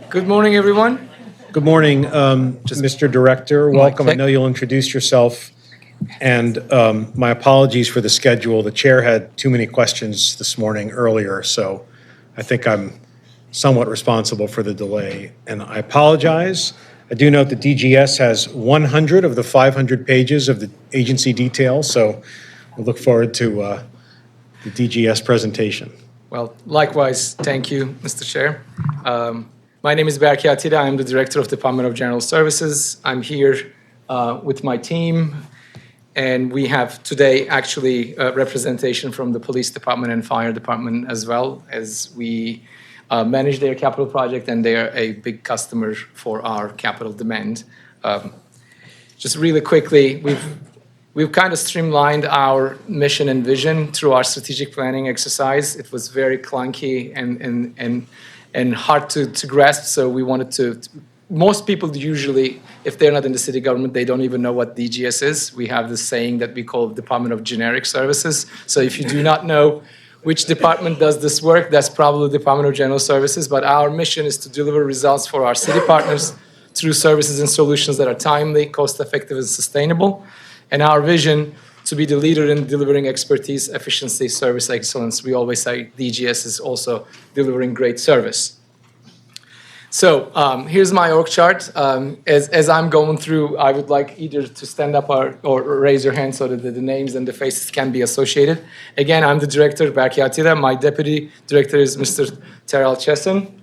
Good morning, everyone. Good morning, Mr. Director. Welcome. I check. know you'll introduce yourself. And my apologies for the schedule. The chair had too many questions this morning earlier, so I think I'm somewhat responsible for the delay, and I apologize. I do note that DGS has 100 of the 500 pages of the agency details, so we look forward to the DGS presentation. Well, likewise, thank you, Mr. Chair. My name is Berke Atilla. I'm the Director of Department of General Services. I'm here with my team, and we have today actually representation from the Police Department and Fire Department as well, as we manage their capital project, and they are a big customer for our capital demand. Just really quickly, we've kind of streamlined our mission and vision through our strategic planning exercise. It was very clunky and hard to grasp, so we wanted to. Most people usually, if they're not in the city government, they don't even know what DGS is. We have this saying that we call Department of Generic Services. So if you do not know which department does this work, that's probably the Department of General Services. But our mission is to deliver results for our city partners through services and solutions that are timely, cost-effective, and sustainable. And our vision to be the leader in delivering expertise, efficiency, service excellence. We always say DGS is also delivering great service. So here's my org chart. As I'm going through, I would like either to stand up or raise your hand so that the names and the faces can be associated. Again, I'm the director, Berke Atilla. My deputy director is Mr. Terrell Chesson.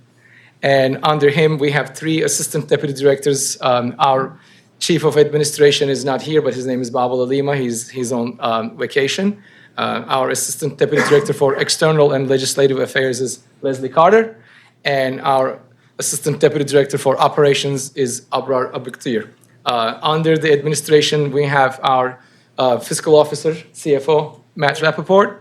And under him, we have 3 assistant deputy directors. Our chief of administration is not here, but his name is Babala Lima. He's on vacation. Our assistant deputy director for external and legislative affairs is Leslie Carter. And our Assistant Deputy Director for Operations is Abrar Abuktir. Under the administration, we have our Fiscal Officer, CFO, Matt Rappaport.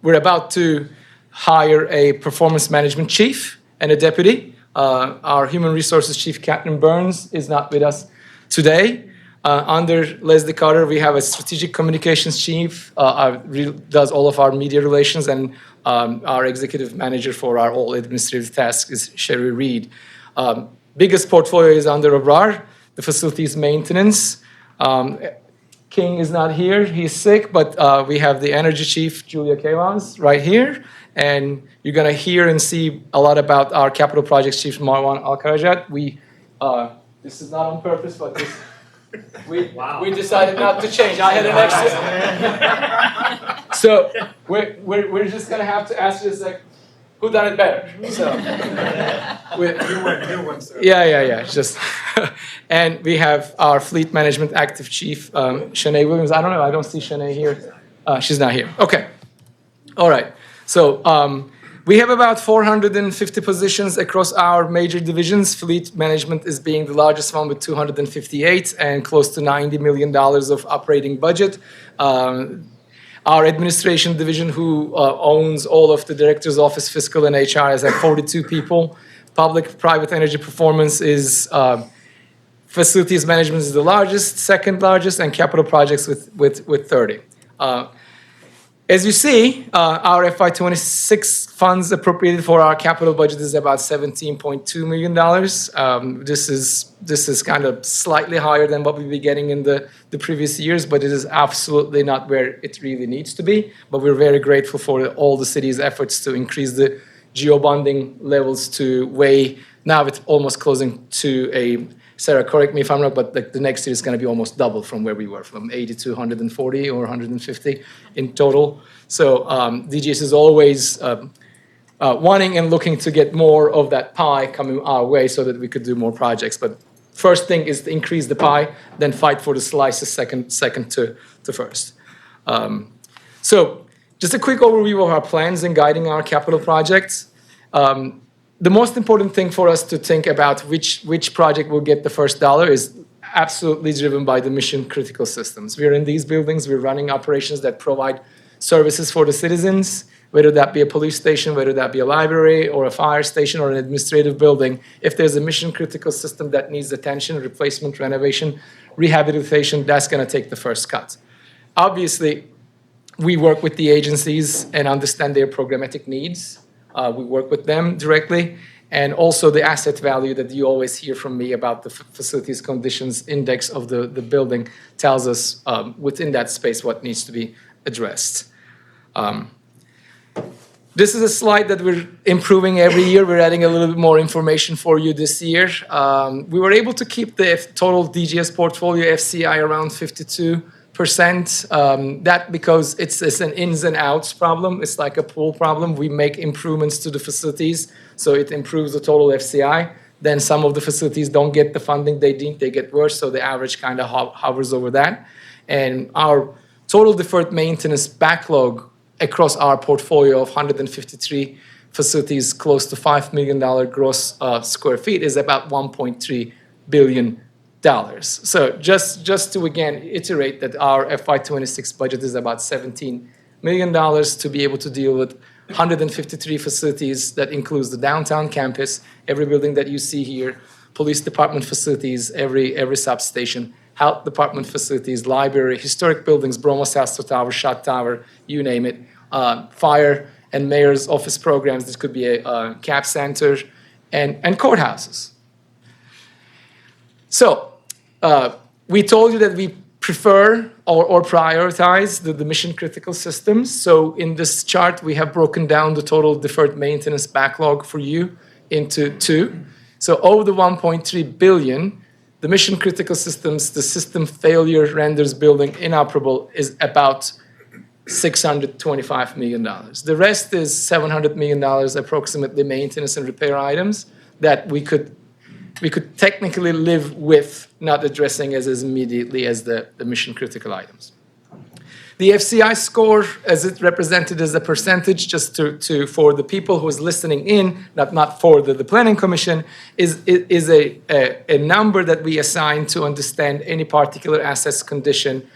We're about to hire a Performance Management Chief and a Deputy. Our Human Resources Chief, Catherine Burns, is not with us today. Under Leslie Carter, we have a Strategic Communications Chief, does all of our media relations, and our executive manager for our all administrative tasks is Sherry Reed. Biggest portfolio is under Abrar, the facilities maintenance. King is not here, he's sick, but we have the energy chief, Julia Kalas, right here. And you're gonna hear and see a lot about our capital projects chief, Marwan Al-Karajat. This is not on purpose, but we decided not to change. I had an extra. So we're just gonna have to ask just like, who done it better? So new one, sir. Yeah. Just and we have our fleet management active chief, Shanae Williams. I don't know. I don't see Shanae here. She's not here. Okay. All right. So we have about 450 positions across our major divisions. Fleet management is being the largest one with 258 and close to $90 million of operating budget. Our administration division, who owns all of the director's office, fiscal, and HR, has 42 people. Public-private energy performance is facilities management is the largest, second largest, and capital projects with 30. As you see, our FY26 funds appropriated for our capital budget is about $17.2 million. This is kind of slightly higher than what we've been getting in the previous years, but it is absolutely not where it really needs to be. But we're very grateful for all the city's efforts to increase the geo-bonding levels to way, now it's almost closing to a, Sarah, correct me if I'm wrong, but the next year is going to be almost double from where we were, from 80 to 140 or 150 in total. So DGS is always wanting and looking to get more of that pie coming our way so that we could do more projects. But first thing is to increase the pie, then fight for the slices second to first. So just a quick overview of our plans in guiding our capital projects. The most important thing for us to think about which project will get the first dollar is absolutely driven by the mission critical systems. We're in these buildings, we're running operations that provide services for the citizens, whether that be a police station, whether that be a library or a fire station or an administrative building. If there's a mission critical system that needs attention, replacement, renovation, rehabilitation, that's gonna take the first cut. Obviously, we work with the agencies and understand their programmatic needs. We work with them directly, and also the asset value that you always hear from me about the facilities conditions index of the building tells us within that space what needs to be addressed. This is a slide that we're improving every year. We're adding a little bit more information for you this year. We were able to keep the total DGS portfolio FCI around 52%. That because it's an ins and outs problem. It's like a pool problem. We make improvements to the facilities, so it improves the total FCI. Then some of the facilities don't get the funding they need, they get worse, so the average kind of hovers over that. And our total deferred maintenance backlog across our portfolio of 153 facilities, close to $5 million gross square feet, is about $1.3 billion. So just to again iterate that our FY26 budget is about $17 million to be able to deal with 153 facilities. That includes the downtown campus, every building that you see here, police department facilities, every substation, health department facilities, library, historic buildings, Bromos House Tower, Shot Tower, you name it, fire and mayor's office programs. This could be a CAP center, and courthouses. So we told you that we prefer or prioritize the mission critical systems. So in this chart, we have broken down the total deferred maintenance backlog for you into two. So of the 1.3 billion, the mission critical systems, the system failure renders building inoperable, is about $625 million. The rest is $700 million approximately maintenance and repair items that we could technically live with not addressing as immediately as the mission critical items. The FCI score, as it represented as a percentage, just for the people who is listening in, not for the planning commission, is a number that we assign to understand any particular asset's condition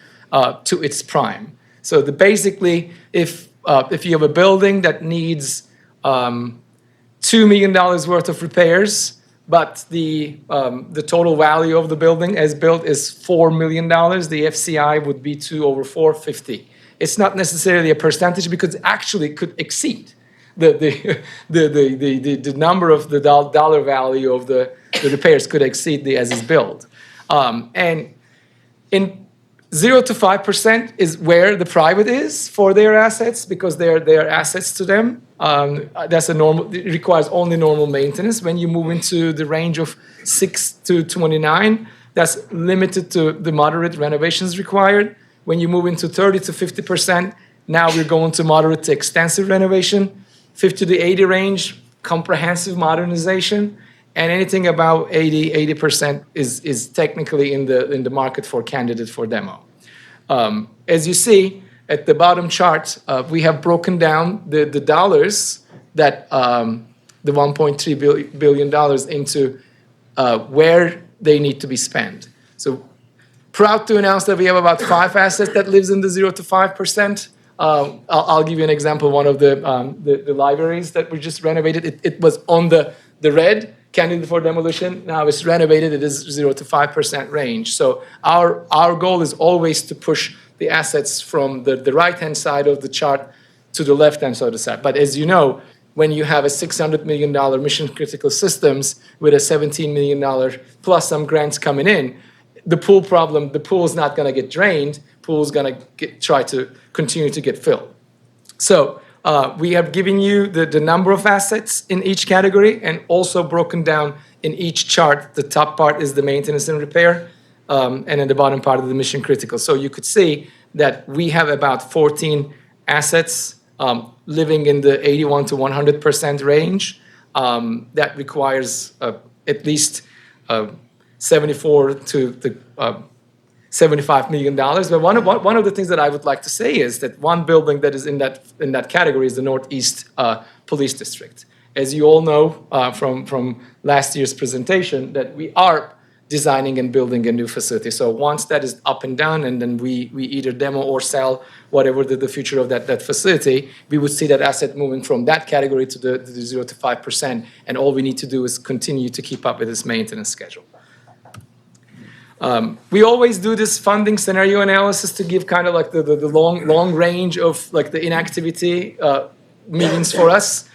to its prime. So basically, if you have a building that needs $2 million worth of repairs, but the total value of the building as built is $4 million, the FCI would be 2/450. It's not necessarily a percentage because it actually could exceed the number of the dollar value of the repairs could exceed the as is built. And in 0 to 5% is where the private is for their assets because they're assets to them. That's it requires only normal maintenance. When you move into the range of 6 to 29, that's limited to the moderate renovations required. When you move into 30 to 50%, now we're going to moderate to extensive renovation. 50 to 80 range, comprehensive modernization. And anything about 80% is technically in the market for candidate for demo. As you see at the bottom chart, we have broken down the dollars that the $1.3 billion into where they need to be spent. So proud to announce that we have about 5 assets that lives in the 0 to 5%. I'll give you an example. One of the libraries that we just renovated, it was on the red, candidate for demolition. Now it's renovated, it is 0 to 5% range. So our goal is always to push the assets from the right-hand side of the chart to the left-hand side of the chart. But as you know, when you have a $600 million mission-critical systems with a $17 million plus some grants coming in, the pool is not going to get drained. Pool is going to try to continue to get filled. So we have given you the number of assets in each category and also broken down in each chart. The top part is the maintenance and repair, and then the bottom part of the mission critical. So you could see that we have about 14 assets living in the 81 to 100% range. That requires at least 74 to $75 million. But one of the things that I would like to say is that one building that is in that category is the Northeast Police District. As you all know from last year's presentation, that we are designing and building a new facility. So once that is up and done, and then we either demo or sell whatever the future of that facility, we would see that asset moving from that category to the 0 to 5%. And all we need to do is continue to keep up with this maintenance schedule. We always do this funding scenario analysis to give kind of like the long range of like the inactivity meetings for us.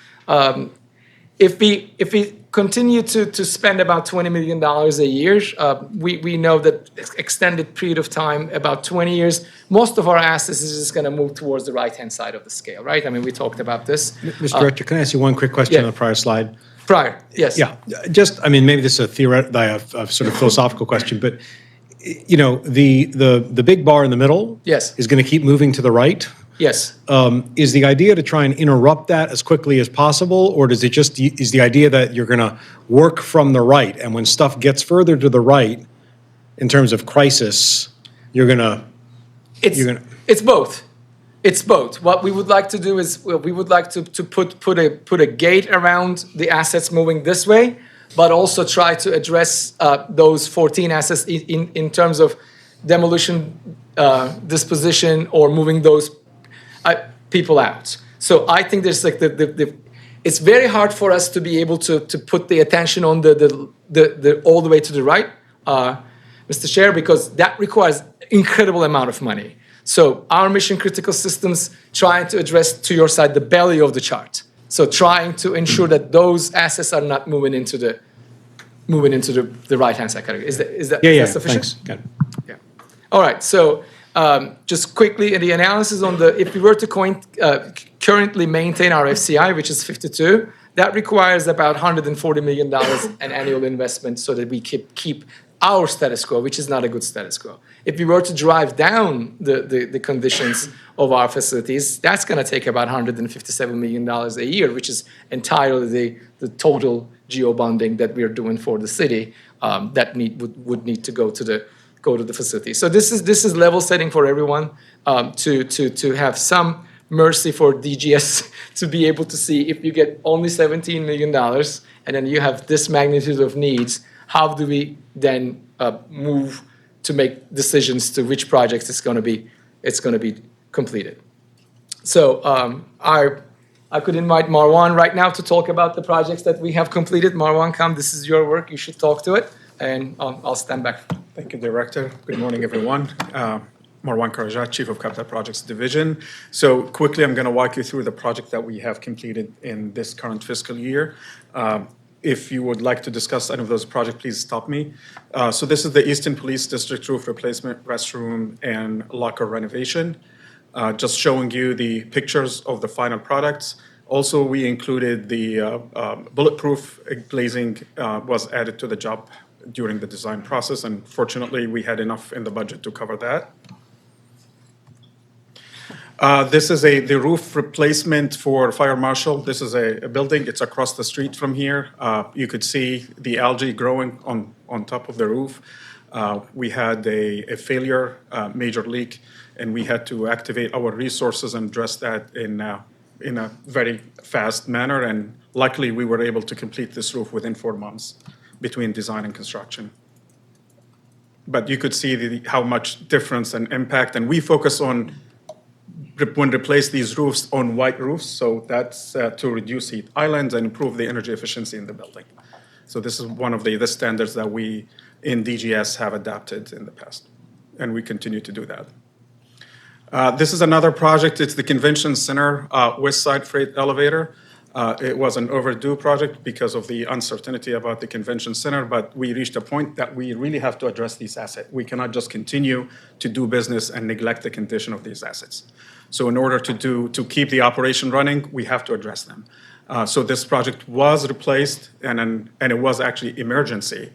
If we continue to spend about $20 million a year. We know that extended period of time, about 20 years, most of our assets is just going to move towards the right-hand side of the scale, right? I mean, we talked about this. Mr. Director, can I ask you one quick question yeah. on the prior slide? Prior, yes. Yeah, just, I mean, maybe this is a sort of philosophical question, but, you know, the big bar in the middle Yes. is going to keep moving to the right. Yes. Is the idea to try and interrupt that as quickly as possible, or is the idea that you're going to work from the right, and when stuff gets further to the right, in terms of crisis, It's both. It's both. What we would like to do is we would like to put a gate around the assets moving this way, but also try to address those 14 assets in terms of demolition, disposition, or moving those people out. So I think there's like it's very hard for us to be able to put the attention on the all the way to the right, Mr. Chair, because that requires incredible amount of money. So our mission critical systems trying to address, to your side, the belly of the chart. So trying to ensure that those assets are not moving into the right hand side category. Is that sufficient? Thanks. Got it. Yeah. All right. So just quickly, the analysis on if we were to currently maintain our FCI, which is 52, that requires about $140 million an annual investment so that we keep our status quo, which is not a good status quo. If we were to drive down the conditions of our facilities, that's going to take about $157 million a year, which is entirely the total geo-bonding that we're doing for the city that would need to go to the facility. So this is level setting for everyone to have some mercy for DGS to be able to see if you get only $17 million and then you have this magnitude of needs, how do we then move to make decisions to which projects it's going to be completed. So I could invite Marwan right now to talk about the projects that we have completed. Marwan, come, this is your work. You should talk to it, and I'll stand back. Thank you, Director. Good morning, everyone. Marwan Karajat, Chief of Capital Projects Division. So quickly, I'm going to walk you through the project that we have completed in this current fiscal year. If you would like to discuss any of those projects, please stop me. So this is the Eastern Police District roof replacement, restroom, and locker renovation. Just showing you the pictures of the final products. Also, we included the bulletproof glazing was added to the job during the design process, and fortunately, we had enough in the budget to cover that. This is the roof replacement for Fire Marshal. This is a building. It's across the street from here. You could see the algae growing on top of the roof. We had a failure, major leak, and we had to activate our resources and address that in a very fast manner. And luckily, we were able to complete this roof within 4 months between design and construction. But you could see how much difference and impact. And we focus on when replace these roofs on white roofs, so that's to reduce heat islands and improve the energy efficiency in the building. So this is one of the standards that we in DGS have adapted in the past, and we continue to do that. This is another project. It's the Convention Center West Side Freight Elevator. It was an overdue project because of the uncertainty about the Convention Center, but we reached a point that we really have to address these assets. We cannot just continue to do business and neglect the condition of these assets. So in order to keep the operation running, we have to address them. So this project was replaced, and it was actually emergency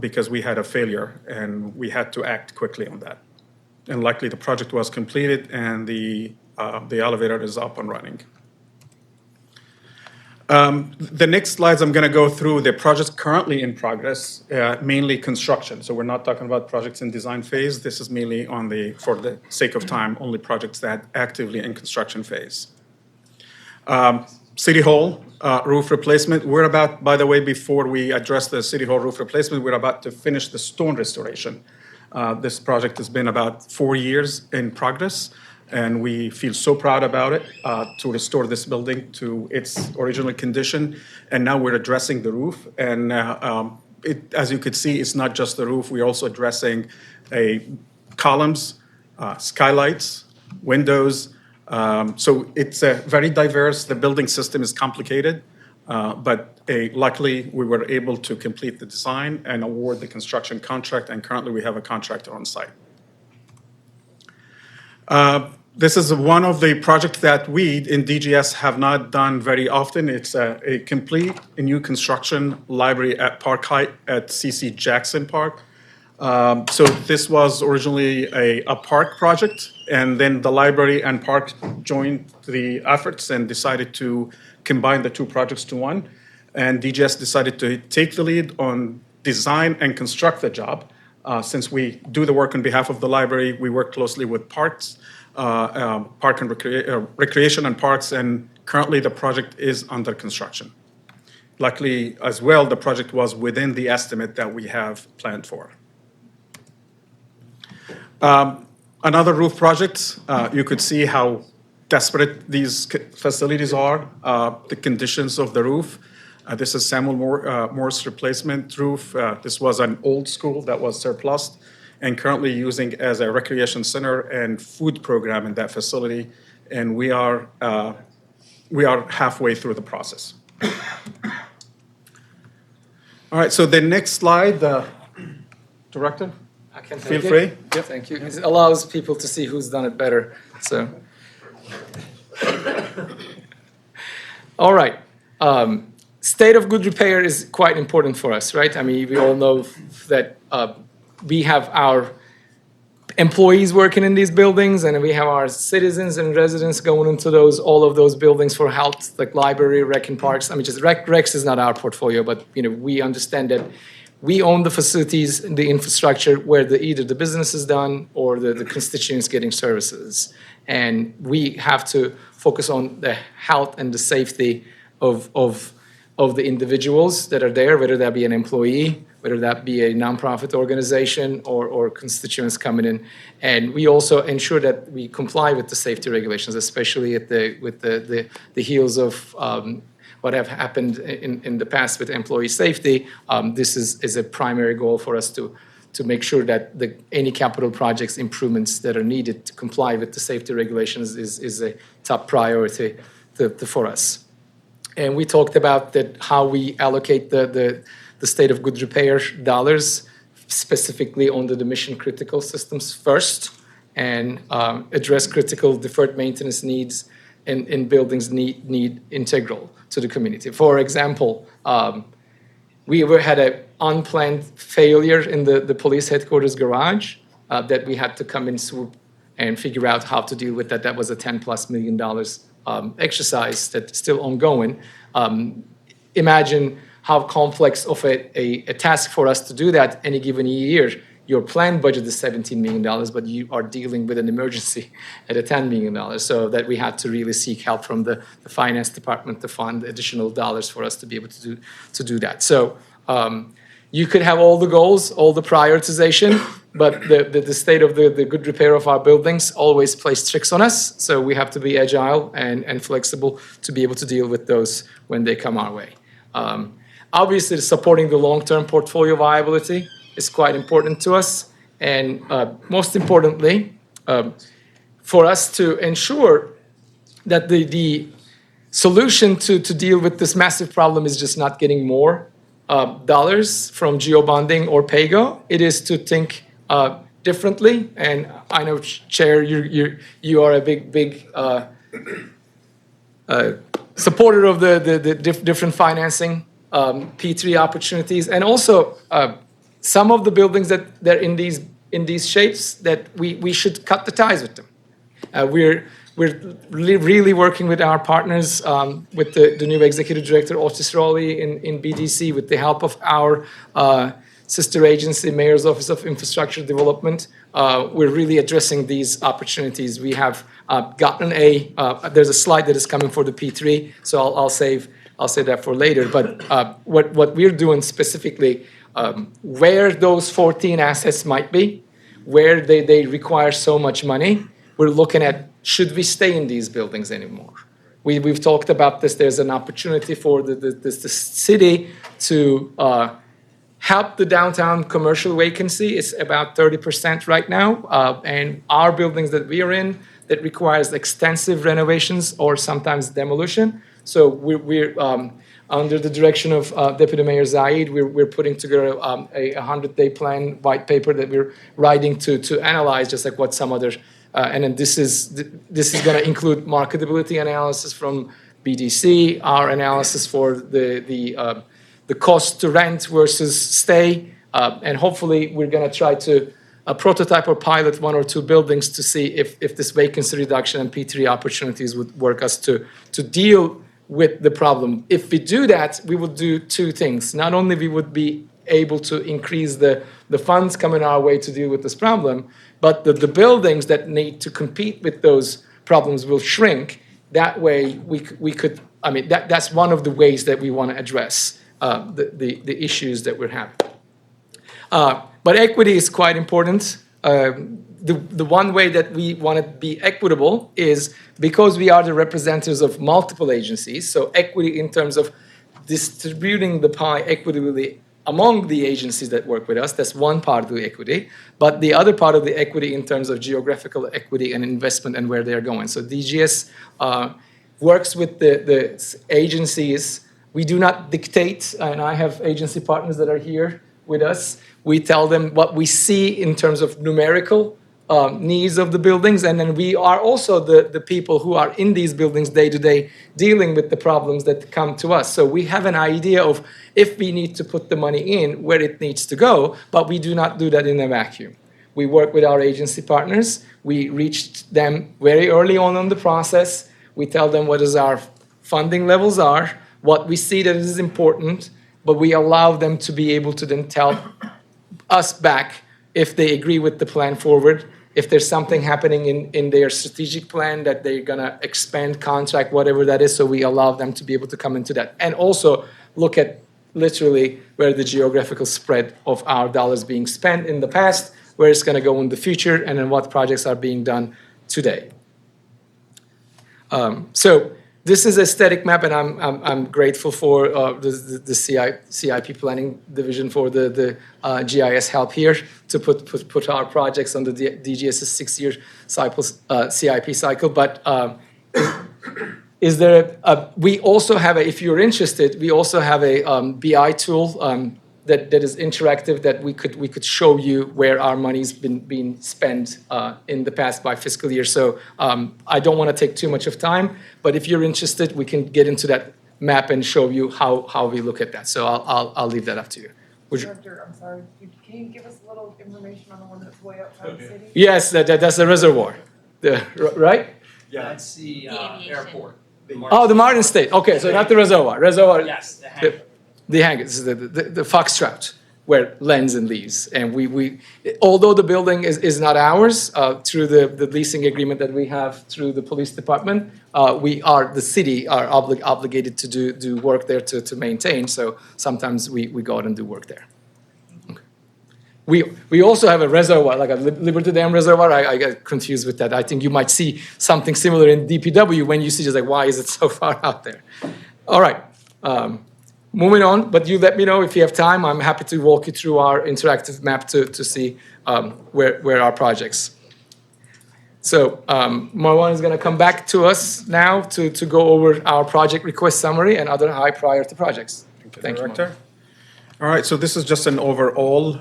because we had a failure, and we had to act quickly on that. And luckily, the project was completed, and the elevator is up and running. The next slides, I'm going to go through the projects currently in progress, mainly construction. So we're not talking about projects in design phase. This is mainly for the sake of time, only projects that actively in construction phase. City Hall roof replacement. We're about, by the way, before we address the City Hall roof replacement, we're about to finish the stone restoration. This project has been about 4 years in progress, and we feel so proud about it to restore this building to its original condition. And now we're addressing the roof. And as you could see, it's not just the roof. We're also addressing columns, skylights, windows. So it's very diverse. The building system is complicated. But luckily, we were able to complete the design and award the construction contract, and currently we have a contractor on site. This is one of the projects that we in DGS have not done very often. It's a complete new construction library at Park Height at C.C. Jackson Park. So this was originally a park project, and then the library and park joined the efforts and decided to combine the two projects to one. And DGS decided to take the lead on design and construct the job. Since we do the work on behalf of the library, we work closely with parks, park and recreation and parks, and currently the project is under construction. Luckily, as well, the project was within the estimate that we have planned for. Another roof project, you could see how desperate these facilities are, the conditions of the roof. This is Samuel Morse replacement roof. This was an old school that was surplus and currently using as a recreation center and food program in that facility. And we are halfway through the process. All right, so the next slide, Director? I can Feel take free. it. Yep. Thank you. It allows people to see who's done it better. So, all right. State of good repair is quite important for us, right? I mean, we all know that we have our employees working in these buildings, and we have our citizens and residents going into all of those buildings for health, like library, rec and parks. I mean, just recs is not our portfolio, but we understand that we own the facilities, the infrastructure where either the business is done or the constituents getting services. And we have to focus on the health and the safety of the individuals that are there, whether that be an employee, whether that be a nonprofit organization or constituents coming in. And we also ensure that we comply with the safety regulations, especially with the heels of what have happened in the past with employee safety. This is a primary goal for us to make sure that any capital projects improvements that are needed to comply with the safety regulations is a top priority for us. And we talked about that how we allocate the state of good repair dollars, specifically under the mission critical systems first, and address critical deferred maintenance needs in buildings need integral to the community. For example, we had an unplanned failure in the police headquarters garage that we had to come in swoop and figure out how to deal with that. That was a $10+ million exercise that's still ongoing. Imagine how complex of a task for us to do that any given year. Your planned budget is $17 million, but you are dealing with an emergency at a $10 million. So that we had to really seek help from the finance department to fund additional dollars for us to be able to do that. So you could have all the goals, all the prioritization, but the state of the good repair of our buildings always plays tricks on us. So we have to be agile and flexible to be able to deal with those when they come our way. Obviously, supporting the long-term portfolio viability is quite important to us. And most importantly, for us to ensure that the solution to deal with this massive problem is just not getting more dollars from geo-bonding or PAYGO. It is to think differently. And I know, Chair, you are a big supporter of the different financing P3 opportunities, and also some of the buildings that they're in these shapes that we should cut the ties with them. We're really working with our partners, with the new executive director, Otis Rowley, in BDC, with the help of our sister agency, Mayor's Office of Infrastructure Development. We're really addressing these opportunities. We have gotten there's a slide that is coming for the P3, so I'll save that for later. But what we're doing specifically, where those 14 assets might be, where they require so much money, we're looking at, should we stay in these buildings anymore? We've talked about this. There's an opportunity for the city to help the downtown commercial vacancy. It's about 30% right now. And our buildings that we are in, that requires extensive renovations or sometimes demolition, So we're under the direction of Deputy Mayor Zaid, we're putting together a 100-day plan white paper that we're writing to analyze, just like what some other, and then this is going to include marketability analysis from BDC, our analysis for the cost to rent versus stay, and hopefully we're going to try to prototype or pilot 1 or 2 buildings to see if this vacancy reduction and P3 opportunities would work us to deal with the problem. If we do that, we would do 2 things. Not only we would be able to increase the funds coming our way to deal with this problem, but the buildings that need to compete with those problems will shrink. That way we could, I mean, that's one of the ways that we want to address the issues that we're having. But equity is quite important. The one way that we want to be equitable is because we are the representatives of multiple agencies, so equity in terms of distributing the pie equitably among the agencies that work with us, that's one part of the equity. But the other part of the equity in terms of geographical equity and investment and where they're going. So DGS works with the agencies. We do not dictate, and I have agency partners that are here with us. We tell them what we see in terms of numerical needs of the buildings, and then we are also the people who are in these buildings day to day dealing with the problems that come to us. So we have an idea of if we need to put the money in, where it needs to go, but we do not do that in a vacuum. We work with our agency partners. We reach them very early on the process. We tell them what is our funding levels are, what we see that is important, but we allow them to be able to then tell us back if they agree with the plan forward, if there's something happening in their strategic plan that they're gonna expand contract, whatever that is, so we allow them to be able to come into that. And also look at literally where the geographical spread of our dollars being spent in the past, where it's gonna go in the future, and then what projects are being done today. So this is a static map, and I'm grateful for the CIP planning division for the GIS help here to put our projects on the DGS's 6-year CIP cycle. But is there we also have if you're interested, we also have a BI tool that is interactive that we could show you where our money's been spent in the past by fiscal year. So I don't want to take too much of time, but if you're interested, we can get into that map and show you how we look at that. So I'll leave that up to you. Director, I'm sorry, can you give us a little information on the one that's way outside the city? Yes, that's the reservoir, right? Yeah, that's the airport. The Martin State. Okay, so not the reservoir. Reservoir. Yes, the hangar. The hangar, this is the foxtrot where lands and leaves. And we although the building is not ours, through the leasing agreement that we have through the police department, the city are obligated to do work there to maintain. So sometimes we go out and do work there. Okay. We also have a reservoir, like a Liberty Dam reservoir. I get confused with that. I think you might see something similar in DPW when you see just like, why is it so far out there? All right. Moving on, but you let me know if you have time. I'm happy to walk you through our interactive map to see where our projects. So Marwan is going to come back to us now to go over our project request summary and other high priority projects. Thank you, Director. All right, so this is just an overall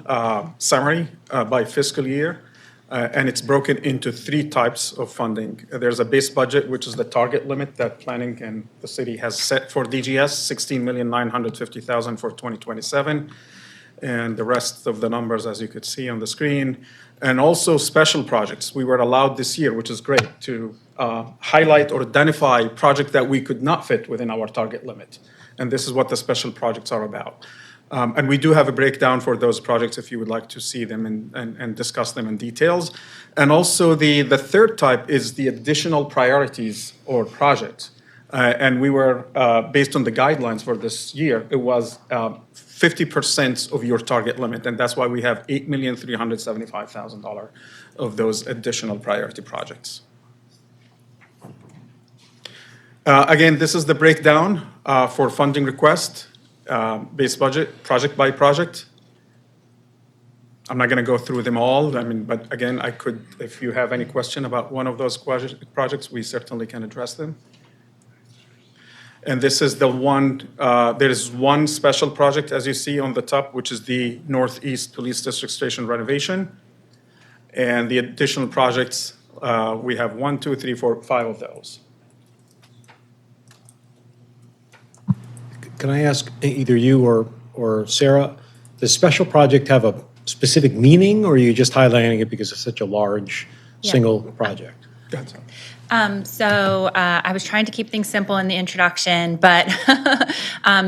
summary by fiscal year. And it's broken into 3 types of funding. There's a base budget, which is the target limit that planning and the city has set for DGS, $16,950,000 for 2027. And the rest of the numbers, as you could see on the screen. And also special projects. We were allowed this year, which is great, to highlight or identify projects that we could not fit within our target limit. And this is what the special projects are about. And we do have a breakdown for those projects if you would like to see them and discuss them in details. And also the third type is the additional priorities or projects. And we were, based on the guidelines for this year, it was 50% of your target limit. And that's why we have $8,375,000 of those additional priority projects. Again, this is the breakdown for funding request. Base budget, project by project. I'm not going to go through them all. But again, I could, if you have any question about one of those projects, we certainly can address them. And this is the one, there is one special project, as you see on the top, which is the Northeast Police District Station renovation. And the additional projects, we have 1, 2, 3, 4, 5 of those. Can I ask either you or Sarah, does special project have a specific meaning, or are you just highlighting it because it's such a large, single project? So I was trying to keep things simple in the introduction, but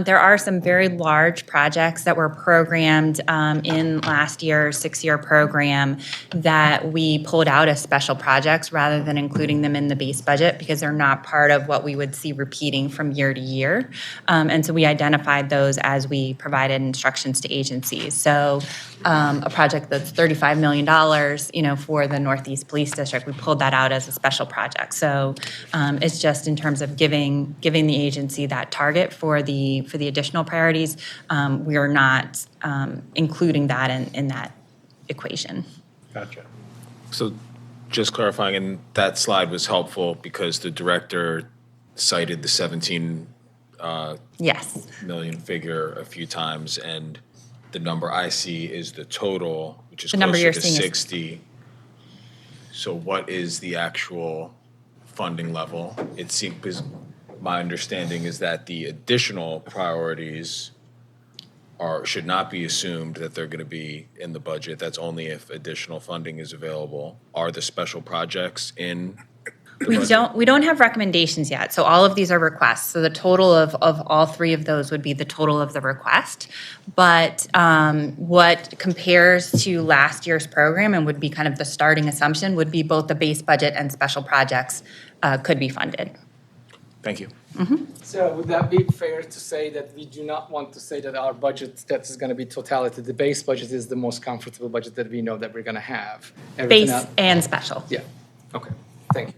there are some very large projects that were programmed in last year's 6-year program that we pulled out as special projects rather than including them in the base budget because they're not part of what we would see repeating from year to year. And so we identified those as we provided instructions to agencies. So a project that's $35 million, for the Northeast Police District, we pulled that out as a special project. So it's just in terms of giving the agency that target for the additional priorities. We are not including that in that equation. Gotcha. So just clarifying, and that slide was helpful because the director cited the 17 Yes. million figure a few times, and the number I see is the total, which is The number closer you're to seeing is- 60. So what is the actual funding level? It seems, because my understanding is that the additional priorities should not be assumed that they're going to be in the budget. That's only if additional funding is available. Are the special projects in the budget? We don't have recommendations yet. So all of these are requests. So the total of all three of those would be the total of the request. But what compares to last year's program and would be kind of the starting assumption would be both the base budget and special projects could be funded. Thank you. So would that be fair to say that we do not want to say that our budget that is going to be totality? The base budget is the most comfortable budget that we know that we're going to have. Everything Base else- and special. Yeah, okay, thank you.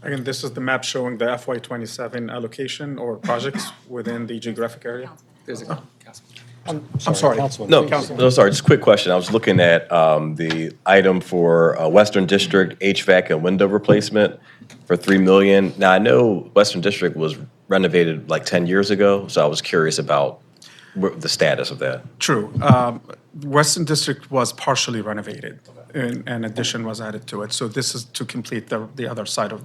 Again, this is the map showing the FY '27 allocation or projects within the geographic area. There's a council. I'm sorry. Councilman. No, sorry, just a quick question. I was looking at the item for Western District HVAC and window replacement for $3 million. Now, I know Western District was renovated like 10 years ago, so I was curious about the status of that. True. Western District was partially renovated, and an addition was added to it. So this is to complete the other side of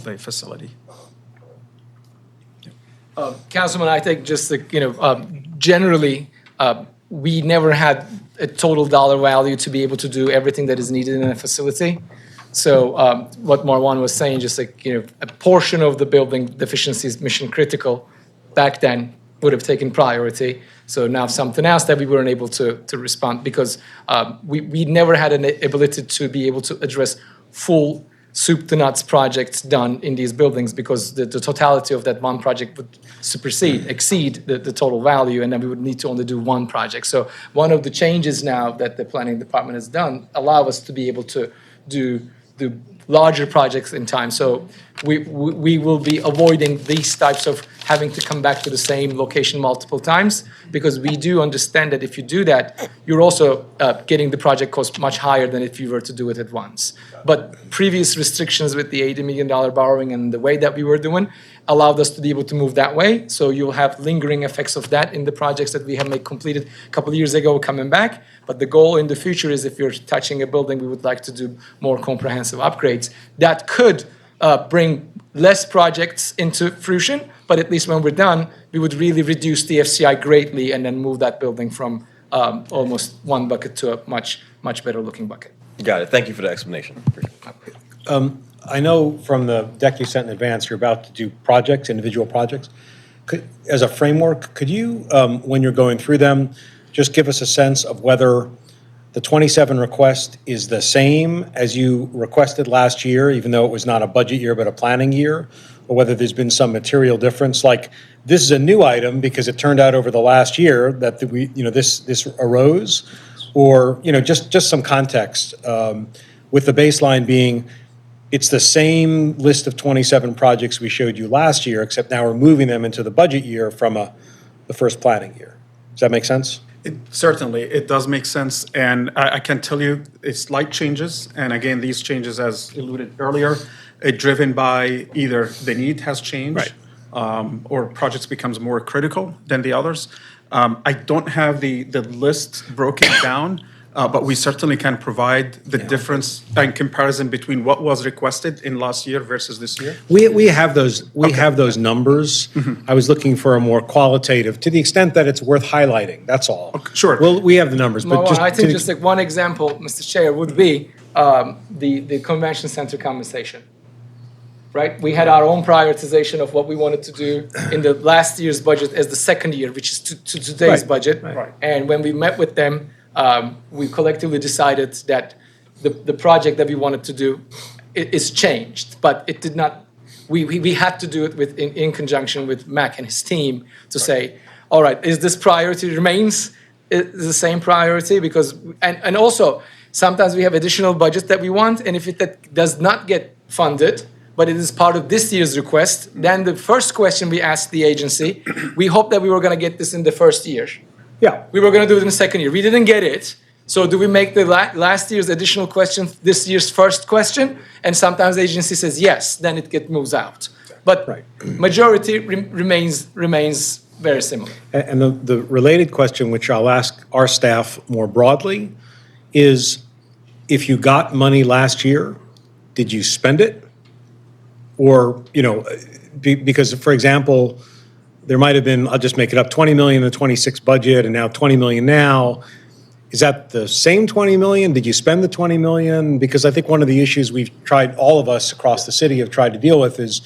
the facility. Councilman, I think just, generally, we never had a total dollar value to be able to do everything that is needed in a facility. So what Marwan was saying, just a portion of the building deficiency is mission critical back then would have taken priority. So now something else that we weren't able to respond because we never had an ability to be able to address full soup to nuts projects done in these buildings because the totality of that one project would exceed the total value, and then we would need to only do one project. So one of the changes now that the planning department has done allow us to be able to do larger projects in time. So we will be avoiding these types of having to come back to the same location multiple times because we do understand that if you do that, you're also getting the project cost much higher than if you were to do it at once. But previous restrictions with the $80 million borrowing and the way that we were doing allowed us to be able to move that way. So you'll have lingering effects of that in the projects that we have made completed a couple of years ago coming back. But the goal in the future is if you're touching a building, we would like to do more comprehensive upgrades. That could bring less projects into fruition, but at least when we're done, we would really reduce the FCI greatly and then move that building from almost one bucket to a much, much better looking bucket. Got it. Thank you for the explanation. I know from the deck you sent in advance, you're about to do projects, individual projects. As a framework, could you, when you're going through them, just give us a sense of whether the 27 request is the same as you requested last year, even though it was not a budget year but a planning year, or whether there's been some material difference? Like, this is a new item because it turned out over the last year that this arose, or just some context with the baseline being it's the same list of 27 projects we showed you last year, except now we're moving them into the budget year from the first planning year. Does that make sense? Certainly, it does make sense, and I can tell you, it's slight changes, and again, these changes, as alluded earlier, are driven by either the need has changed, Right. Or projects becomes more critical than the others. I don't have the list broken down, but we certainly can provide the difference and comparison between what was requested in last year versus this year. We have those numbers. I was looking for a more qualitative, to the extent that it's worth highlighting, that's all. Sure. Well, we have the numbers, but Marwan, just. I to think the- just like one example, Mr. Chair, would be the convention center compensation. Right? We had our own prioritization of what we wanted to do in the last year's budget as the second year, which is to today's Right, budget. right. And when we met with them, we collectively decided that the project that we wanted to do is changed, but it did not. We had to do it in conjunction with Mac and his team to say, all right, is this priority remains the same priority? Because and also sometimes we have additional budget that we want, and if that does not get funded, but it is part of this year's request, then the first question we asked the agency, we hope that we were going to get this in the first year. Yeah. We were going to do it in the second year. We didn't get it. So do we make the last year's additional question this year's first question? And sometimes the agency says yes, then it moves out. But Right. majority remains very similar. And the related question, which I'll ask our staff more broadly, is if you got money last year, did you spend it? Or, because, for example, there might have been, I'll just make it up, 20 million in the 26 budget and now 20 million now. Is that the same 20 million? Did you spend the 20 million? Because I think one of the issues all of us across the city have tried to deal with is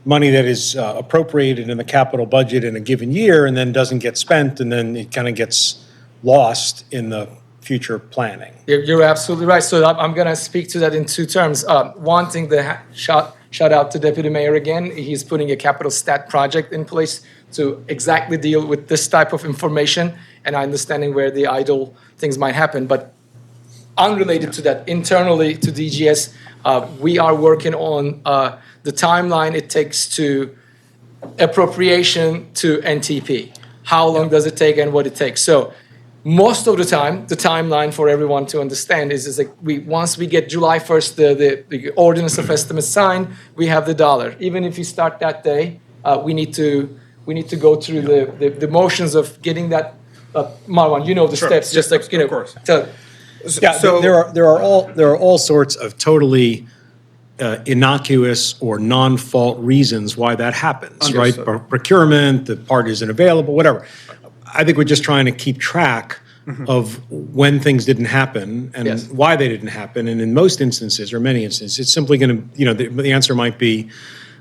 money that is appropriated in the capital budget in a given year and then doesn't get spent, and then it kind of gets lost in the future planning. You're absolutely right. So I'm going to speak to that in two terms. One thing, shout out to Deputy Mayor again. He's putting a capital stat project in place to exactly deal with this type of information and understanding where the idle things might happen. But unrelated to that, internally to DGS, we are working on the timeline it takes to appropriation to NTP. How long does it take and what it takes? So most of the time, the timeline for everyone to understand is like once we get July 1st, the ordinance of estimates signed, we have the dollar. Even if you start that day, we need to go through the motions of getting that. Marwan, you know the Sure. steps. Just like Of course. Yeah, So- there are all sorts of totally innocuous or non-fault reasons why that happens, right? Understood. Procurement, the part isn't available, whatever. I think we're just trying to keep track of when things didn't happen and Yes. why they didn't happen. And in most instances, or many instances, it's simply going to, the answer might be,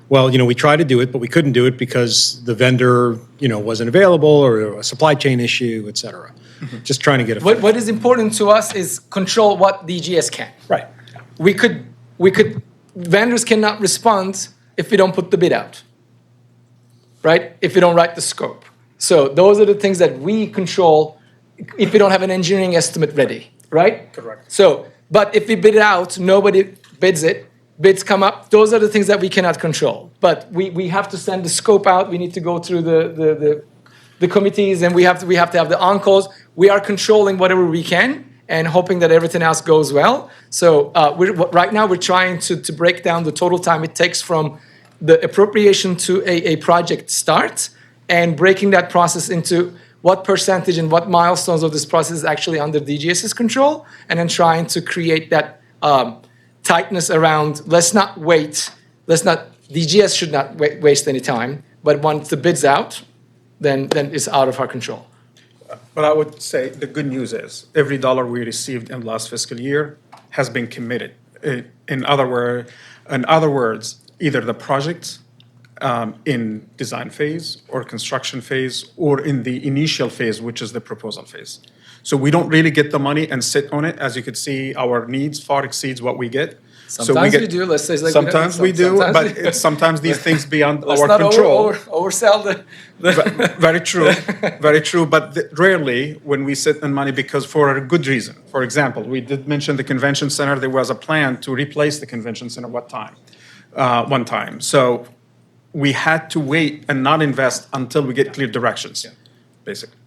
well, we tried to do it, but we couldn't do it because the vendor, wasn't available, or a supply chain issue, et cetera. Just trying to get a. What is important to us is control what DGS can. Right. We could, vendors cannot respond if we don't put the bid out, right? If we don't write the scope. So those are the things that we control if we don't have an engineering estimate ready, right? Correct. So, but if we bid it out, nobody bids it, bids come up, those are the things that we cannot control. But we have to send the scope out, we need to go through the committees, and we have to have the on-calls. We are controlling whatever we can and hoping that everything else goes well. So right now we're trying to break down the total time it takes from the appropriation to a project start, and breaking that process into what percentage and what milestones of this process is actually under DGS's control, and then trying to create that tightness around, DGS should not waste any time, but once the bid's out, then it's out of our control. But I would say the good news is every dollar we received in last fiscal year has been committed. In other words, either the project in design phase or construction phase or in the initial phase, which is the proposal phase. So we don't really get the money and sit on it. As you could see, our needs far exceeds what we get. Sometimes we do, let's say. Like Sometimes we do, sometimes but sometimes these things beyond let's our not control. oversell the Very true, very true. But rarely when we sit on money because for a good reason. For example, we did mention the convention center. There was a plan to replace the convention center one time. So we had to wait and not invest until we get clear directions, basically.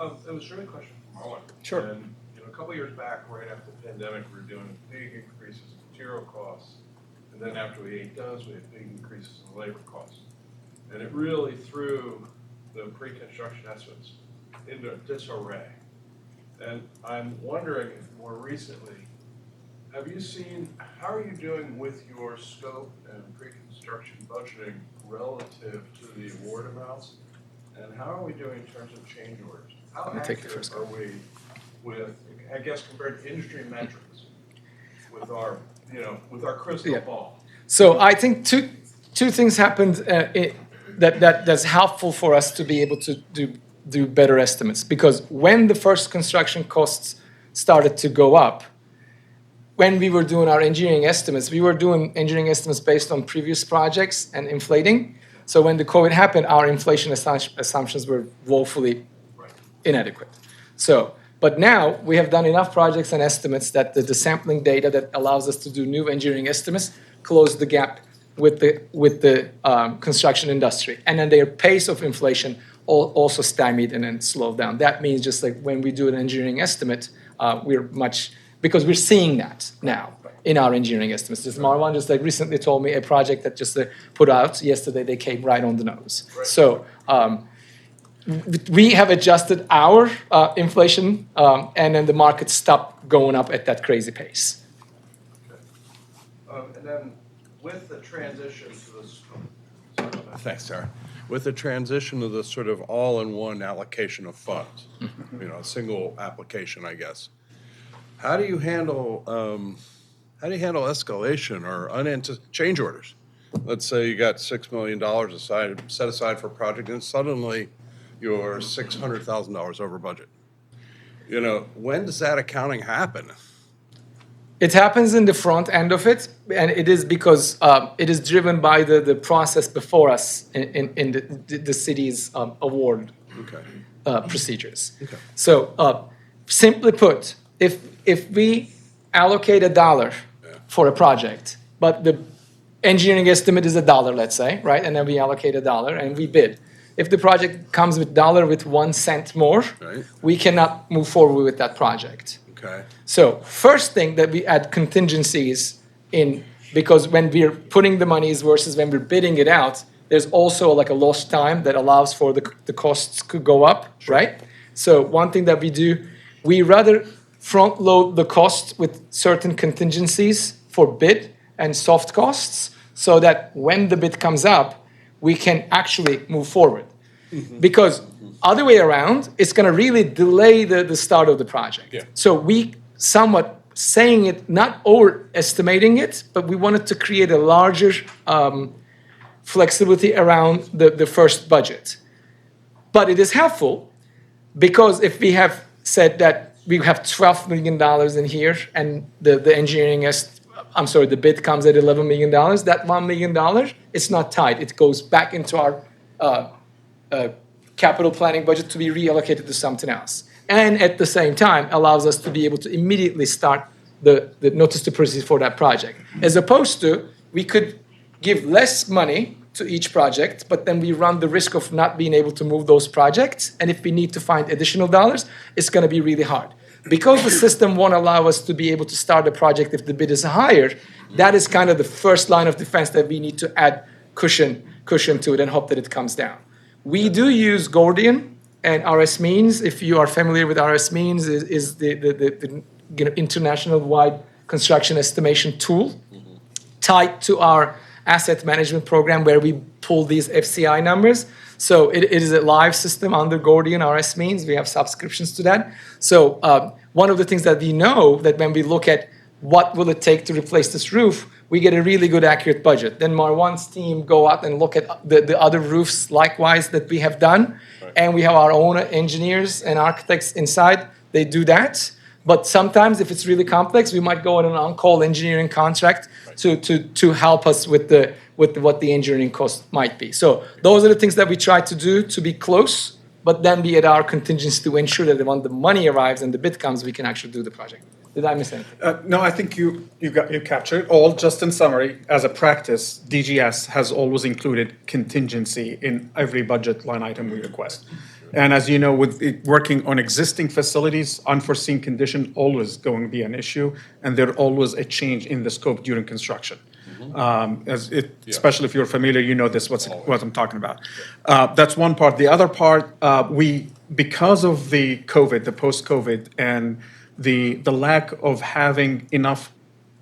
It was really a question for Marlon. Sure. And, a couple of years back, right after the pandemic, we were doing big increases in material costs. And then after we ate those, we had big increases in labor costs. And it really threw the pre-construction estimates into disarray. And I'm wondering if more recently, have you seen, how are you doing with your scope and pre-construction budgeting relative to the award amounts? And how are we doing in terms of change orders? How me take the accurate first are we with, I guess, compared to industry metrics with our, with our crystal Yeah. ball? So I think two things happened that's helpful for us to be able to do better estimates. Because when the first construction costs started to go up, when we were doing our engineering estimates, we were doing engineering estimates based on previous projects and inflating. So when the COVID happened, our inflation assumptions were woefully inadequate. So, but now we have done enough projects and estimates that the sampling data that allows us to do new engineering estimates close the gap with the construction industry. And then their pace of inflation also stymied and then slowed down. That means just like when we do an engineering estimate, because we're seeing that now in our engineering estimates. Just Marwan just like recently told me a project that just put out yesterday, they came right on the nose. Right. So we have adjusted our inflation and then the market stopped going up at that crazy pace. Okay. And then with the transition to this, Thanks, Sarah. With the transition to the sort of all-in-one allocation of funds, a single application, I guess. How do you handle escalation or change orders? Let's say you got $6 million set aside for a project, and suddenly you're $600,000 over budget. When does that accounting happen? It happens in the front end of it, and it is because it is driven by the process before us in the city's award procedures. Okay. So simply put, if we allocate $1 for a project, but the engineering estimate is $1, let's say, right? And then we allocate $1 and we bid. If the project comes with $1 with 1 cent more, right, we cannot move forward with that project. Okay. So first thing that we add contingencies in, because when we're putting the monies versus when we're bidding it out, there's also like a lost time that allows for the costs to go up, sure, right? So one thing that we do, we rather front load the cost with certain contingencies for bid and soft costs so that when the bid comes up, we can actually move forward. Mm-hmm. Because other way around, it's going to really delay the start of the project. Yeah. So we somewhat saying it, not overestimating it, but we wanted to create a larger flexibility around the first budget. But it is helpful because if we have said that we have $12 million in here and the engineering the bid comes at $11 million, that $1 million, it's not tied. It goes back into our capital planning budget to be reallocated to something else. And at the same time, allows us to be able to immediately start the notice to proceed for that project. As opposed to, we could give less money to each project, but then we run the risk of not being able to move those projects. And if we need to find additional dollars, it's going to be really hard. Because the system won't allow us to be able to start a project if the bid is higher, that is kind of the first line of defense that we need to add cushion to it and hope that it comes down. We do use Gordian and RS Means. If you are familiar with RS Means, is the international-wide construction estimation tool tied to our asset management program where we pull these FCI numbers. So it is a live system under Gordian RS Means. We have subscriptions to that. So one of the things that we know that when we look at what will it take to replace this roof, we get a really good accurate budget. Then Marwan's team go out and look at the other roofs likewise that we have done. Right. And we have our own engineers and architects inside. They do that. But sometimes if it's really complex, we might go on an on-call engineering contract to help us with what the engineering cost might be. So those are the things that we try to do to be close, but then be at our contingency to ensure that when the money arrives and the bid comes, we can actually do the project. Did I miss anything? No, I think you captured it all. Just in summary, as a practice, DGS has always included contingency in every budget line item we request. And as you know, with working on existing facilities, unforeseen condition always going to be an issue, and there always a change in the scope during construction. Especially if you're familiar, you know what I'm talking about. That's one part. The other part, because of the COVID, the post-COVID, and the lack of having enough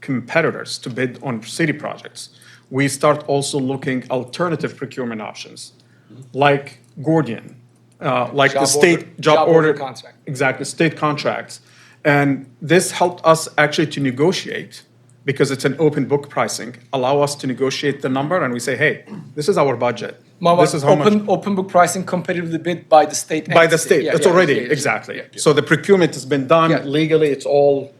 competitors to bid on city projects, we start also looking alternative procurement options, like Gordian, like the state job order contract. Exactly, state contracts. And this helped us actually to negotiate, because it's an open book pricing, allow us to negotiate the number, and we say, hey, this is our budget. This is how much. Open book pricing competitively bid by the state. By the entity. state, it's already, yeah. exactly. So the procurement has been done Yeah. legally, it's all,